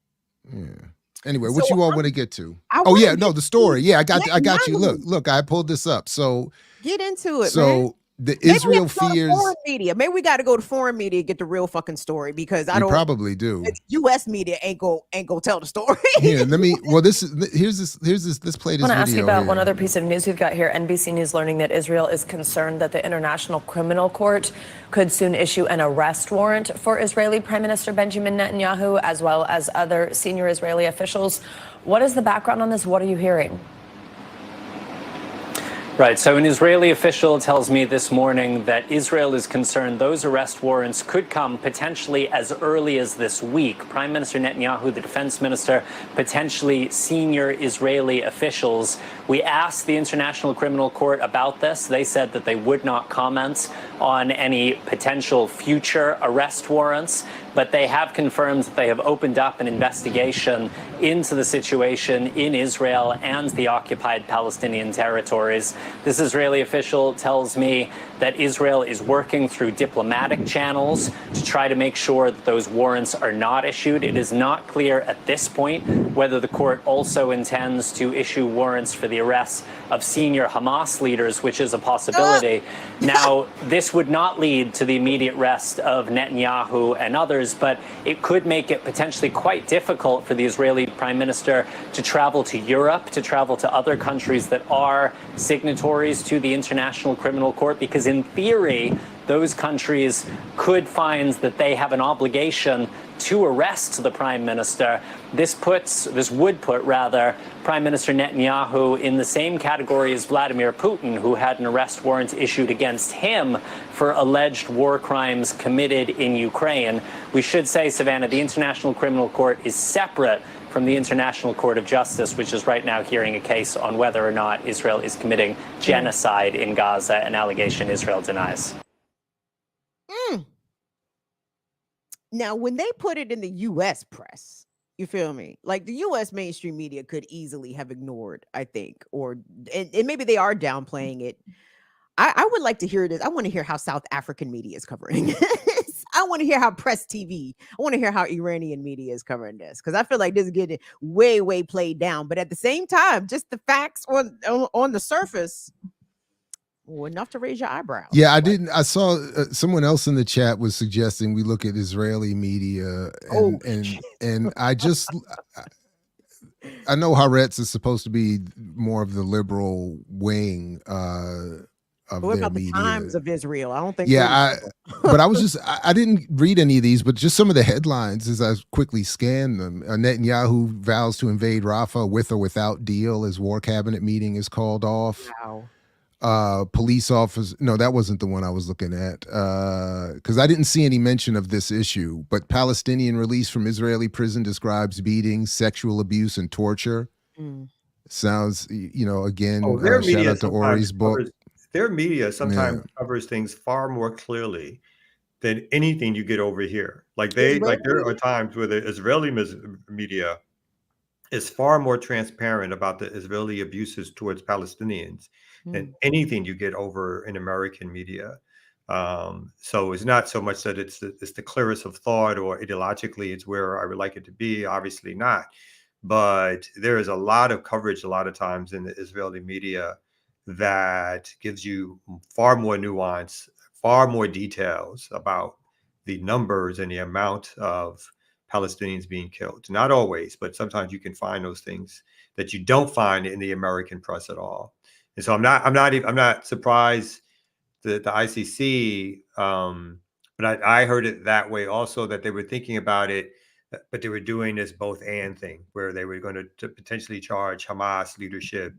Yeah. Anyway, what you all want to get to? The story. Yeah, I got you. Look, I pulled this up. So get into it, man. The Israel fears. Foreign media. Maybe we got to go to foreign media to get the real fucking story, because I don't. Probably do. U.S. media ain't go tell the story. Yeah, let me. Well, let's play this video. I want to ask you about here. one other piece of news we've got here. NBC News learning that Israel is concerned that the International Criminal Court could soon issue an arrest warrant for Israeli Prime Minister Benjamin Netanyahu, as well as other senior Israeli officials. What is the background on this? What are you hearing? Right. So an Israeli official tells me this morning that Israel is concerned those arrest warrants could come potentially as early as this week. Prime Minister Netanyahu, the defense minister, potentially senior Israeli officials. We asked the International Criminal Court about this. They said that they would not comment on any potential future arrest warrants, but they have confirmed that they have opened up an investigation into the situation in Israel and the occupied Palestinian territories. This Israeli official tells me that Israel is working through diplomatic channels to try to make sure that those warrants are not issued. It is not clear at this point whether the court also intends to issue warrants for the arrests of senior Hamas leaders, which is a possibility. Now, this would not lead to the immediate arrest of Netanyahu and others, but it could make it potentially quite difficult for the Israeli prime minister to travel to Europe, to travel to other countries that are signatories to the International Criminal Court, because in theory, those countries could find that they have an obligation to arrest the prime minister. This would put Prime Minister Netanyahu in the same category as Vladimir Putin, who had an arrest warrant issued against him for alleged war crimes committed in Ukraine. We should say, Savannah, the International Criminal Court is separate from the International Court of Justice, which is right now hearing a case on whether or not Israel is committing genocide in Gaza, an allegation Israel denies. Now, when they put it in the U.S. press, you feel me? Like the U.S. mainstream media could easily have ignored, I think, and maybe they are downplaying it. I would like to hear this. I want to hear how South African media is covering this. I want to hear how Press TV. I want to hear how Iranian media is covering this, because I feel like this is getting way played down. But at the same time, just the facts on the surface. Well, enough to raise your eyebrows. Yeah, I saw someone else in the chat was suggesting we look at Israeli media, and I know Haaretz is supposed to be more of the liberal wing of what their about media. the Times of Israel? I don't think. Yeah, but I didn't read any of these, but just some of the headlines as I quickly scanned them. Netanyahu vows to invade Rafah with or without deal as war cabinet meeting is called off. Wow. Police officer. No, that wasn't the one I was looking at because I didn't see any mention of this issue. But Palestinian release from Israeli prison describes beatings, sexual abuse, and torture. Sounds, again, shout out to Ori's book. Their media sometimes covers things far more clearly than anything you get over here. There are times where the Israeli media is far more transparent about the Israeli abuses towards Palestinians than anything you get over in American media. So it's not so much that it's the clearest of thought or ideologically it's where I would like it to be. Obviously not. But there is a lot of coverage a lot of times in the Israeli media that gives you far more nuance, far more details about the numbers and the amount of Palestinians being killed. Not always, but sometimes you can find those things that you don't find in the American press at all. And so I'm not surprised that the ICC, but I heard it that way also, that they were thinking about it, but they were doing this both and thing, where they were going to potentially charge Hamas leadership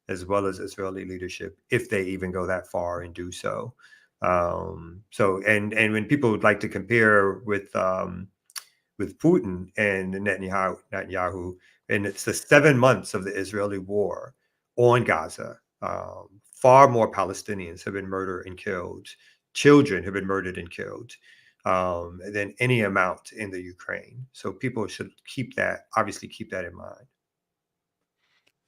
as well as Israeli leadership, if they even go that far and do so. And when people would like to compare with Putin and Netanyahu, and it's the 7 months of the Israeli war on Gaza, far more Palestinians have been murdered and killed. Children have been murdered and killed than any amount in the Ukraine. So people should obviously keep that in mind.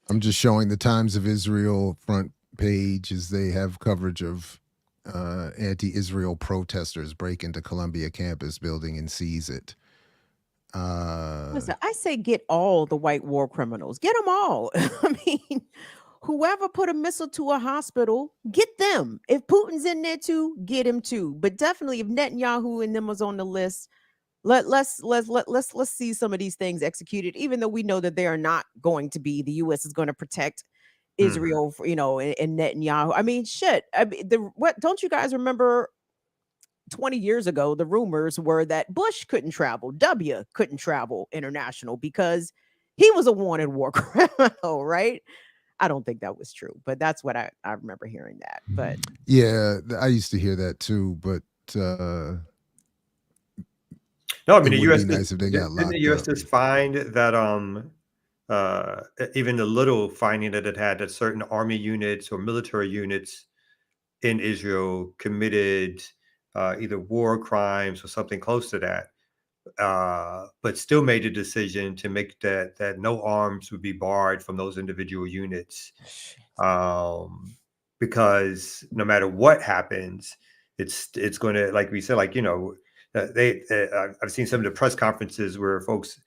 I'm just showing the Times of Israel front page as they have coverage of anti-Israel protesters break into Columbia campus building and seize it. Listen, I say get all the white war criminals. Get them all. I mean, whoever put a missile to a hospital, get them. If Putin's in there too, get him too. But definitely, if Netanyahu and them was on the list, let's see some of these things executed. Even though we know that they are not going to be. The U.S. is going to protect Israel, and Netanyahu. I mean, shit. What don't you guys remember? 20 years ago, the rumors were that Bush couldn't travel, W couldn't travel international because he was a wanted war criminal, right? I don't think that was true, but that's what I remember hearing that. But Yeah, I used to hear that too, but No, I it mean the would U.S. be nice if they got Didn't the locked U.S. up. just find that even the little finding that it had that certain army units or military units in Israel committed either war crimes or something close to that, but still made a decision to make that no arms would be barred from those individual units, because no matter what happens, it's going to, like we said, like I've seen some of the press conferences where folks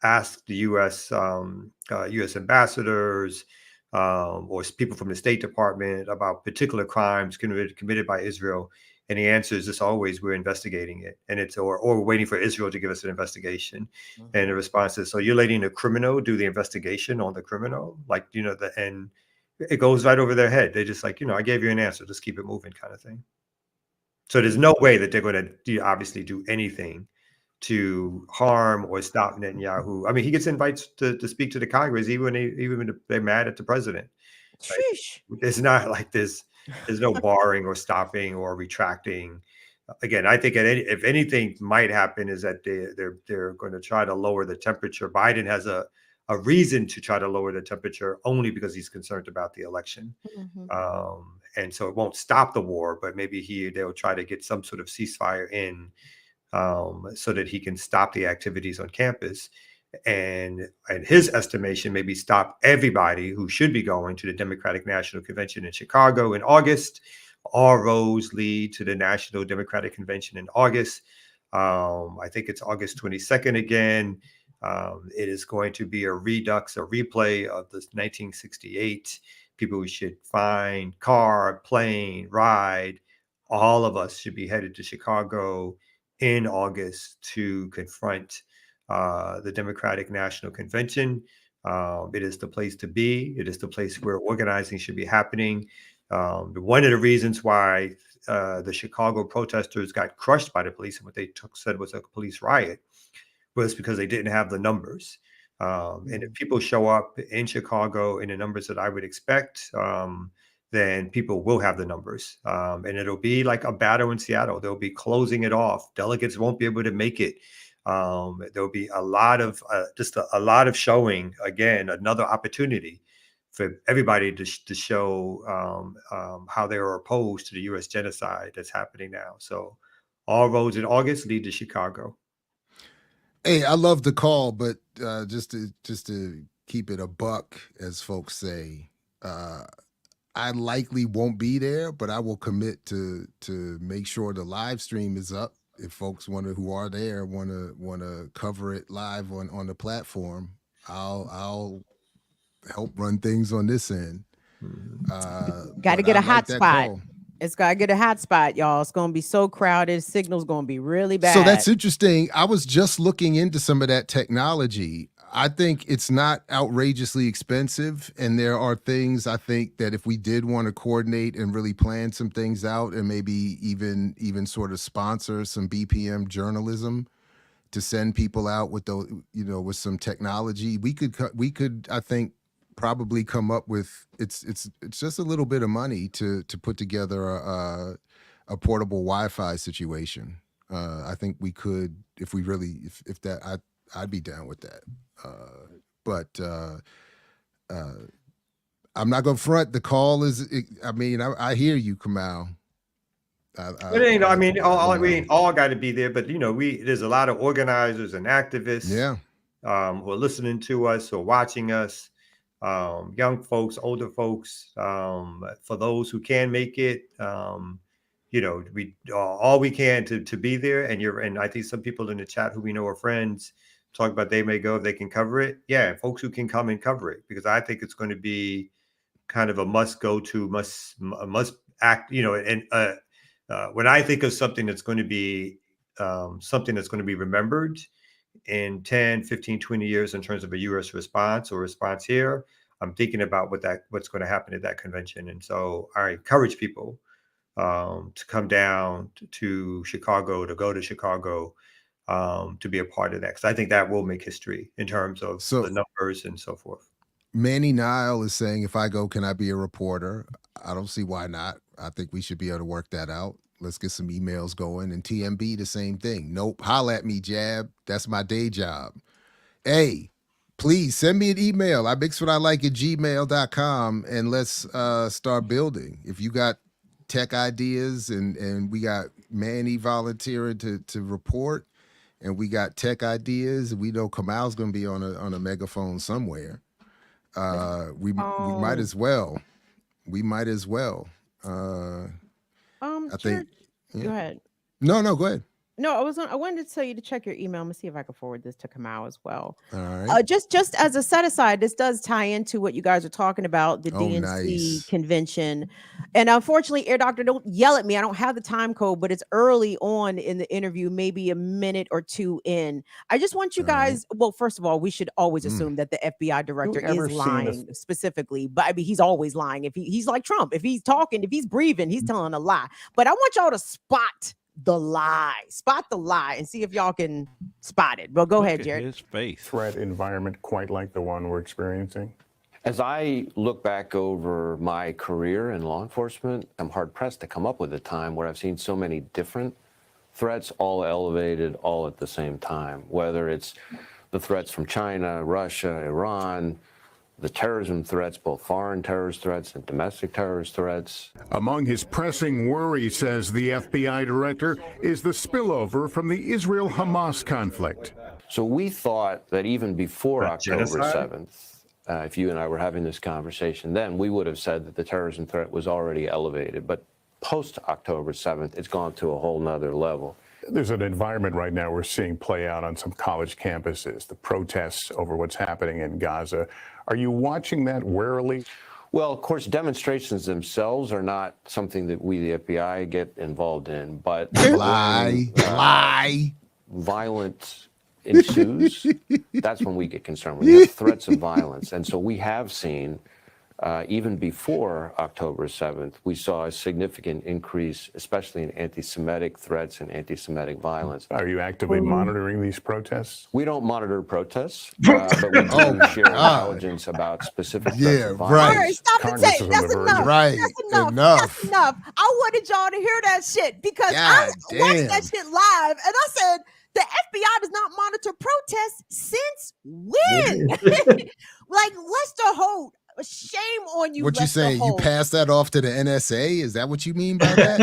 ask the U.S. U.S. ambassadors or people from the State Department about particular crimes committed by Israel. And the answer is just always, we're investigating it, and it's or we're waiting for Israel to give us an investigation. Mm-hmm. And the response is, so you're letting the criminal do the investigation on the criminal, like and it goes right over their head. They just like, I gave you an answer, just keep it moving, kind of thing. So there's no way that they're going to obviously do anything to harm or stop Netanyahu. I mean, he gets invites to speak to the Congress, even when they're mad at the president. Like, it's not like there's no barring or stopping or retracting. Again, I think if anything might happen is that they're going to try to lower the temperature. Biden has a reason to try to lower the temperature only because he's concerned about the election. Mm-hmm. And so it won't stop the war, but maybe they'll try to get some sort of ceasefire in so that he can stop the activities on campus. And his estimation, maybe stop everybody who should be going to the Democratic National Convention in Chicago in August. All roads lead to the National Democratic Convention in August. I think it's August 22nd again. It is going to be a replay of this 1968. People should find car, plane, ride. All of us should be headed to Chicago in August to confront the Democratic National Convention. It is the place to be. It is the place where organizing should be happening. One of the reasons why the Chicago protesters got crushed by the police and what they said was a police riot was because they didn't have the numbers. And if people show up in Chicago in the numbers that I would expect, then people will have the numbers. And it'll be like a battle in Seattle. They'll be closing it off. Delegates won't be able to make it. There'll be a lot of a lot of showing, again, another opportunity for everybody to show how they are opposed to the U.S. genocide that's happening now. So all roads in August lead to Chicago. Hey, I love the call, but just to keep it a buck, as folks say, I likely won't be there, but I will commit to make sure the live stream is up. If folks who are there want to cover it live on the platform, I'll help run things on this end. Got to get a hotspot. It's got to get a hotspot, y'all. It's going to be so crowded. Signal's going to be really bad. So that's interesting. I was just looking into some of that technology. I think it's not outrageously expensive. And there are things I think that if we did want to coordinate and really plan some things out and maybe even sort of sponsor some BPM journalism to send people out with those, with some technology, we could, I think, probably come up with it's just a little bit of money to put together a portable Wi-Fi situation. I think we could, if we really, if that, I'd be down with that. But I'm not gonna front. The call is, I hear you, Kamal. We all got to be there, but there's a lot of organizers and activists, who are listening to us or watching us. Young folks, older folks, for those who can make it, we all we can to be there. And I think some people in the chat who we know are friends talk about they may go if they can cover it. Yeah, folks who can come and cover it, because I think it's going to be kind of a must go to, must act. And when I think of something that's going to be remembered in 10, 15, 20 years in terms of a U.S. response here, I'm thinking about what's going to happen at that convention. And so I encourage people to come down to Chicago, to go to Chicago, to be a part of that. Because I think that will make history in terms of the numbers and so forth. Manny Nile is saying, if I go, can I be a reporter? I don't see why not. I think we should be able to work that out. Let's get some emails going. And TMB, the same thing. Nope. Holla at me, Jab. That's my day job. Hey, please send me an email. I mix what I like at gmail.com and let's start building. If you got tech ideas and we got Manny volunteering to report and we got tech ideas, we know Kamal's going to be on a megaphone somewhere. We might as well. We might as well. I think. Yeah. Go ahead. No, go ahead. No, I wanted to tell you to check your email. Let me see if I can forward this to Kamal as well. All right. Just as a set aside, this does tie into what you guys are talking about, the DNC nice. convention. And unfortunately, Air Doctor, don't yell at me. I don't have the time code, but it's early on in the interview, maybe a minute or two in. I just want you guys, well, first of all, we should always assume that the FBI director is lying specifically. But I mean, he's always lying. If he's like Trump, if he's talking, if he's breathing, he's telling a lie. But I want y'all to spot the lie and see if y'all can spot it. But go ahead, Jared. His face. Threat environment quite like the one we're experiencing? As I look back over my career in law enforcement, I'm hard pressed to come up with a time where I've seen so many different threats all elevated all at the same time, whether it's the threats from China, Russia, Iran, the terrorism threats, both foreign terrorist threats and domestic terrorist threats. Among his pressing worries, says the FBI director, is the spillover from the Israel-Hamas conflict. So we thought that even before October genocide? 7th, if you and I were having this conversation then, we would have said that the terrorism threat was already elevated. But post-October 7th, it's gone to a whole nother level. There's an environment right now we're seeing play out on some college campuses, the protests over what's happening in Gaza. Are you watching that warily? Well, of course, demonstrations themselves are not something that we, the FBI, get involved in, but lie. Violence ensues. That's when we get concerned. When you have threats of violence. And so we have seen, even before October 7th, we saw a significant increase, especially in anti-Semitic threats and anti-Semitic violence. Are you actively monitoring these protests? We don't monitor protests, but we do share intelligence about specific threats of violence. All right, stop and say that's enough. Right. That's enough. That's enough. I wanted y'all to hear that shit because I watched that shit live and I said, the FBI does not monitor protests since when? Like Lester Holt. Shame on you. What you saying? You pass that off to the NSA? Is that what you mean by that?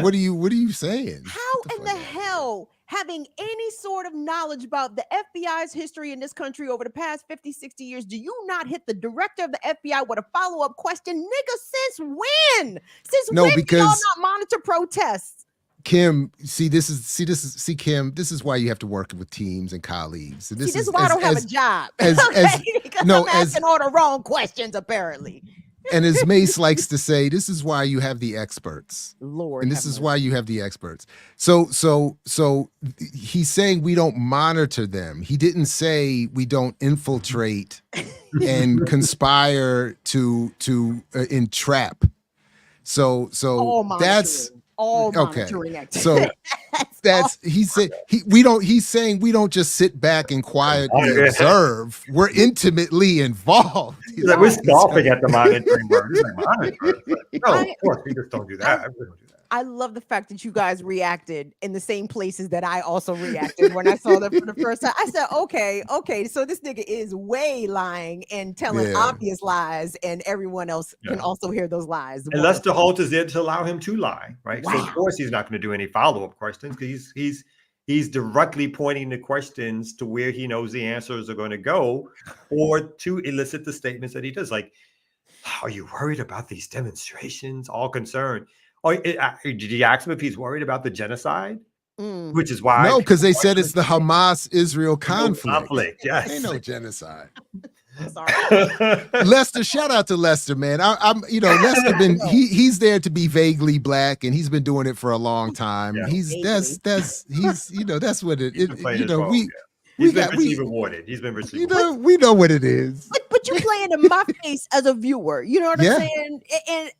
What are you saying? How in the hell, having any sort of knowledge about the FBI's history in this country over the past 50, 60 years, do you not hit the director of the FBI with a follow-up question? Nigga, since when? Since when do y'all not monitor protests? Kim, Kim, this is why you have to work with teams and colleagues. This is why I don't have a job. Because I'm asking all the wrong questions, apparently. And as Mace likes to say, this is why you have the experts. Lord. And this is why you have the experts. So he's saying we don't monitor them. He didn't say we don't infiltrate and conspire to entrap. So that's all monitoring activity. So he's saying we don't just sit back and quietly observe. We're intimately involved. Like, we're scoffing at the monitoring word. No, of course we just don't do that. I love the fact that you guys reacted in the same places that I also reacted when I saw that for the first time. I said, okay, so this nigga is way lying and telling obvious lies, and everyone else can also hear those lies. And Lester Holt is there to allow him to lie, right? Wow. So of course he's not going to do any follow-up questions because he's directly pointing the questions to where he knows the answers are going to go, or to elicit the statements that he does. Like, are you worried about these demonstrations? All concerned. Oh, did he ask him if he's worried about the genocide? Which is why. No, because they said it's the Hamas-Israel conflict. Yes. Ain't no genocide. Sorry. Lester, shout out to Lester, man. Lester he's there to be vaguely black, and he's been doing it for a long time. Yeah. That's what it is. He's been rewarded. He's been receiving. We know what it is. But you playing in my face as a viewer. You know what I'm saying? And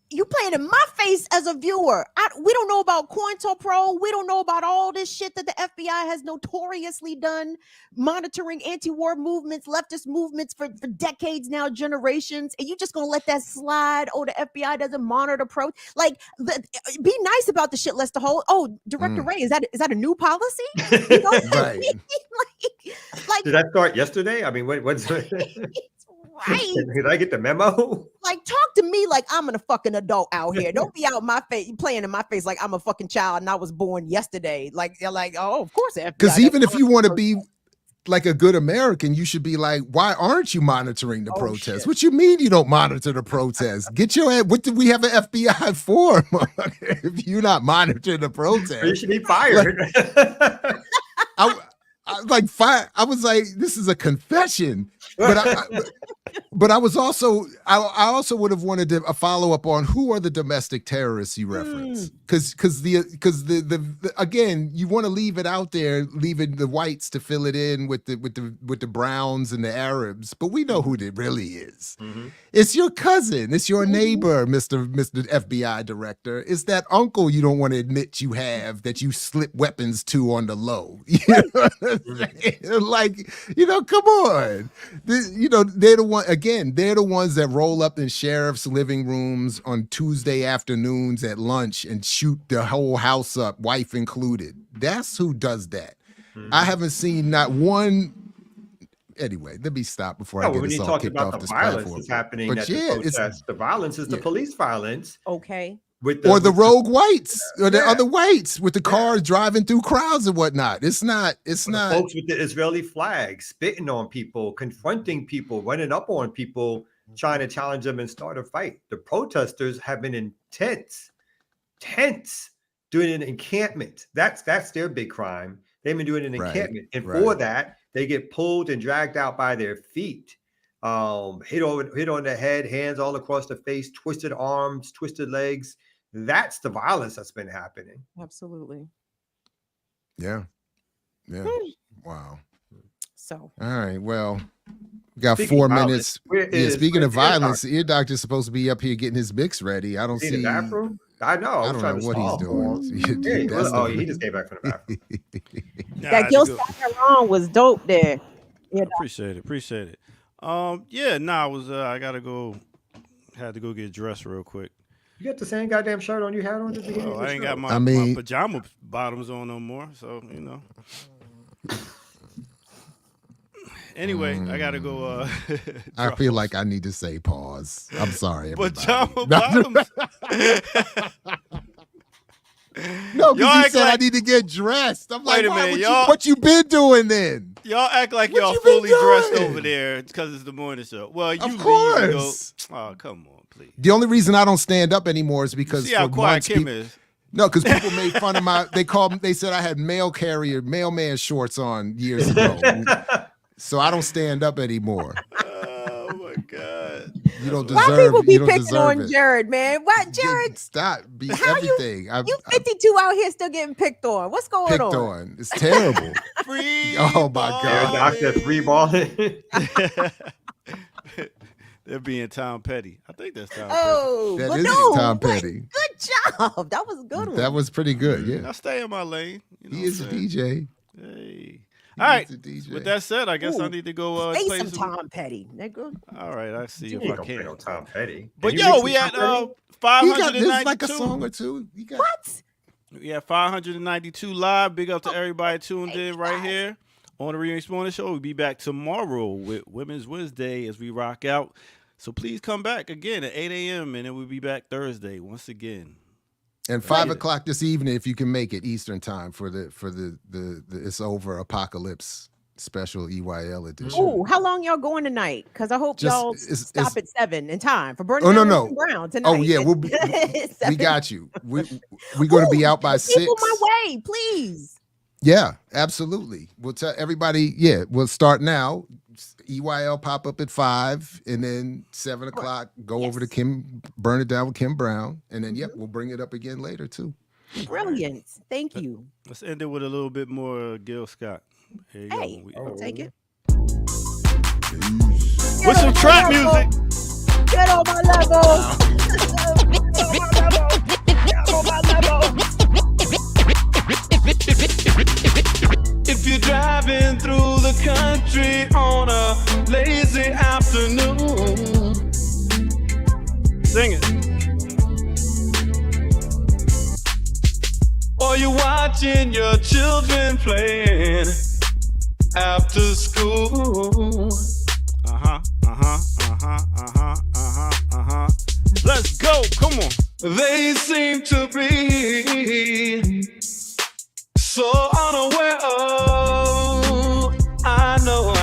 You playing in my face as a viewer. We don't know about COINTELPRO. We don't know about all this shit that the FBI has notoriously done, monitoring anti-war movements, leftist movements for decades now, generations. And you just gonna let that slide? Oh, the FBI doesn't monitor like be nice about the shit. Lester Holt. Oh, Director Ray, is that a new policy? You know what I mean? like did that start yesterday? I mean, what's right? Did I get the memo? Like, talk to me like I'm a fucking adult out here. Don't be out my face, playing in my face like I'm a fucking child and I was born yesterday. Like, you're like, oh, of course. Because even if you want to be like a good American, you should be like, why aren't you monitoring the protests? Shit. What you mean you don't monitor the protests? Get your ass. What did we have an FBI for? If you're not monitoring the protests, You should be fired. I was like, this is a confession. But I was also, I also would have wanted a follow up on who are the domestic terrorists you reference, because the again, you want to leave it out there, leaving the whites to fill it in with the browns and the Arabs, but we know who it really is. It's your cousin, it's your neighbor, Mr. FBI director. It's that uncle you don't want to admit you have that you slip weapons to on the low. You know what I'm saying? Like, come on. They're the one. Again, they're the ones that roll up in sheriff's living rooms on Tuesday afternoons at lunch and shoot the whole house up, wife included. That's who does that. I haven't seen not one. Anyway, let me stop before I get us all kicked off this platform. Violence is happening But at yeah, the protests. The violence is the police violence. Okay. Or the rogue whites, or the other whites with the cars driving through crowds and whatnot. It's not. Folks with the Israeli flag spitting on people, confronting people, running up on people, trying to challenge them and start a fight. The protesters have been in tents doing an encampment. That's their big crime. They've been doing an encampment, and for that they get pulled and dragged out by their feet, hit on the head, hands all across the face, twisted arms, twisted legs. That's the violence that's been happening. Absolutely. Yeah. Wow. So. All right. Well, we got Speaking 4 minutes. Speaking of violence, doctor? the ear doctor's supposed to be up here getting his mix ready. I don't see. In the bathroom? I know. I don't know what he's doing. He just came back from the bathroom. That Gil Scott was dope there. Appreciate it. I was. I gotta go. Had to go get dressed real quick. You got the same goddamn shirt on you had on at the beginning. I ain't got my pajama bottoms on no more, so Anyway, I gotta go. I feel like I need to say pause. I'm sorry, everybody. Pajama bottoms. No, because he said I need to get dressed. I'm like, what you been doing then? Y'all act like y'all fully dressed over there because it's the morning show. Well, you of course. Oh, come on, please. The only reason I don't stand up anymore is because see how quiet Kim is. No, because people made fun of they said I had mailman shorts on years ago. So I don't stand up anymore. Oh my God. You don't deserve. Why people be you don't picking on it. Jared, man? What, Jared? Stop. Be How everything. You 52 out here still getting picked on. What's going on? It's terrible. Oh my God. Doctor free balling. They're being Tom Petty. I think that's Tom Petty. That is Tom Petty. Good job. That was a good one. That was pretty good. Yeah. I stay in my lane. He is a DJ. Hey. All right. With that said, I guess I need to go play some Tom Petty, nigga. All right, I see if I can. No Tom Petty. But yo, we had 592. There's like a song or two. What? We had 592 live. Big up to everybody tuned in right here on the Remix Morning Show. We'll be back tomorrow with Women's Wednesday as we rock out. So please come back again at 8 a.m. and then we'll be back Thursday once again. And 5 o'clock this evening, if you can make it Eastern time for the It's Over Apocalypse special EYL edition. Oh, how long y'all going tonight? Because I hope y'all stop at 7 in time for burning down Brown tonight. Oh yeah, we got you. We're going to be out by 6. People my way, please. Yeah, absolutely. We'll tell everybody. Yeah, we'll start now. EYL pop up at 5, and then 7 o'clock go over to Kim, burn it down with Kim Brown, and then we'll bring it up again later too. Brilliant, thank you. Let's end it with a little bit more Gil Scott. Here you go. I'll take it. With some trap music. Get on my level. If you're driving through the country on a lazy afternoon, sing it. Or you're watching your children playing after school. Let's go, come on. They seem to be so unaware of, I know,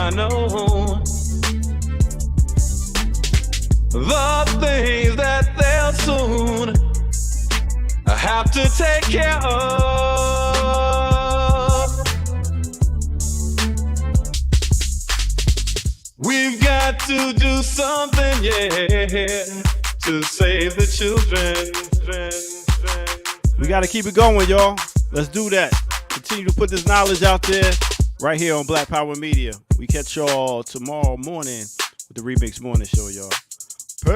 the things that they'll soon have to take care of. We've got to do something, yeah, to save the children. We got to keep it going, y'all. Let's do that. Continue to put this knowledge out there right here on Black Power Media. We catch y'all tomorrow morning with the Remix Morning Show, y'all.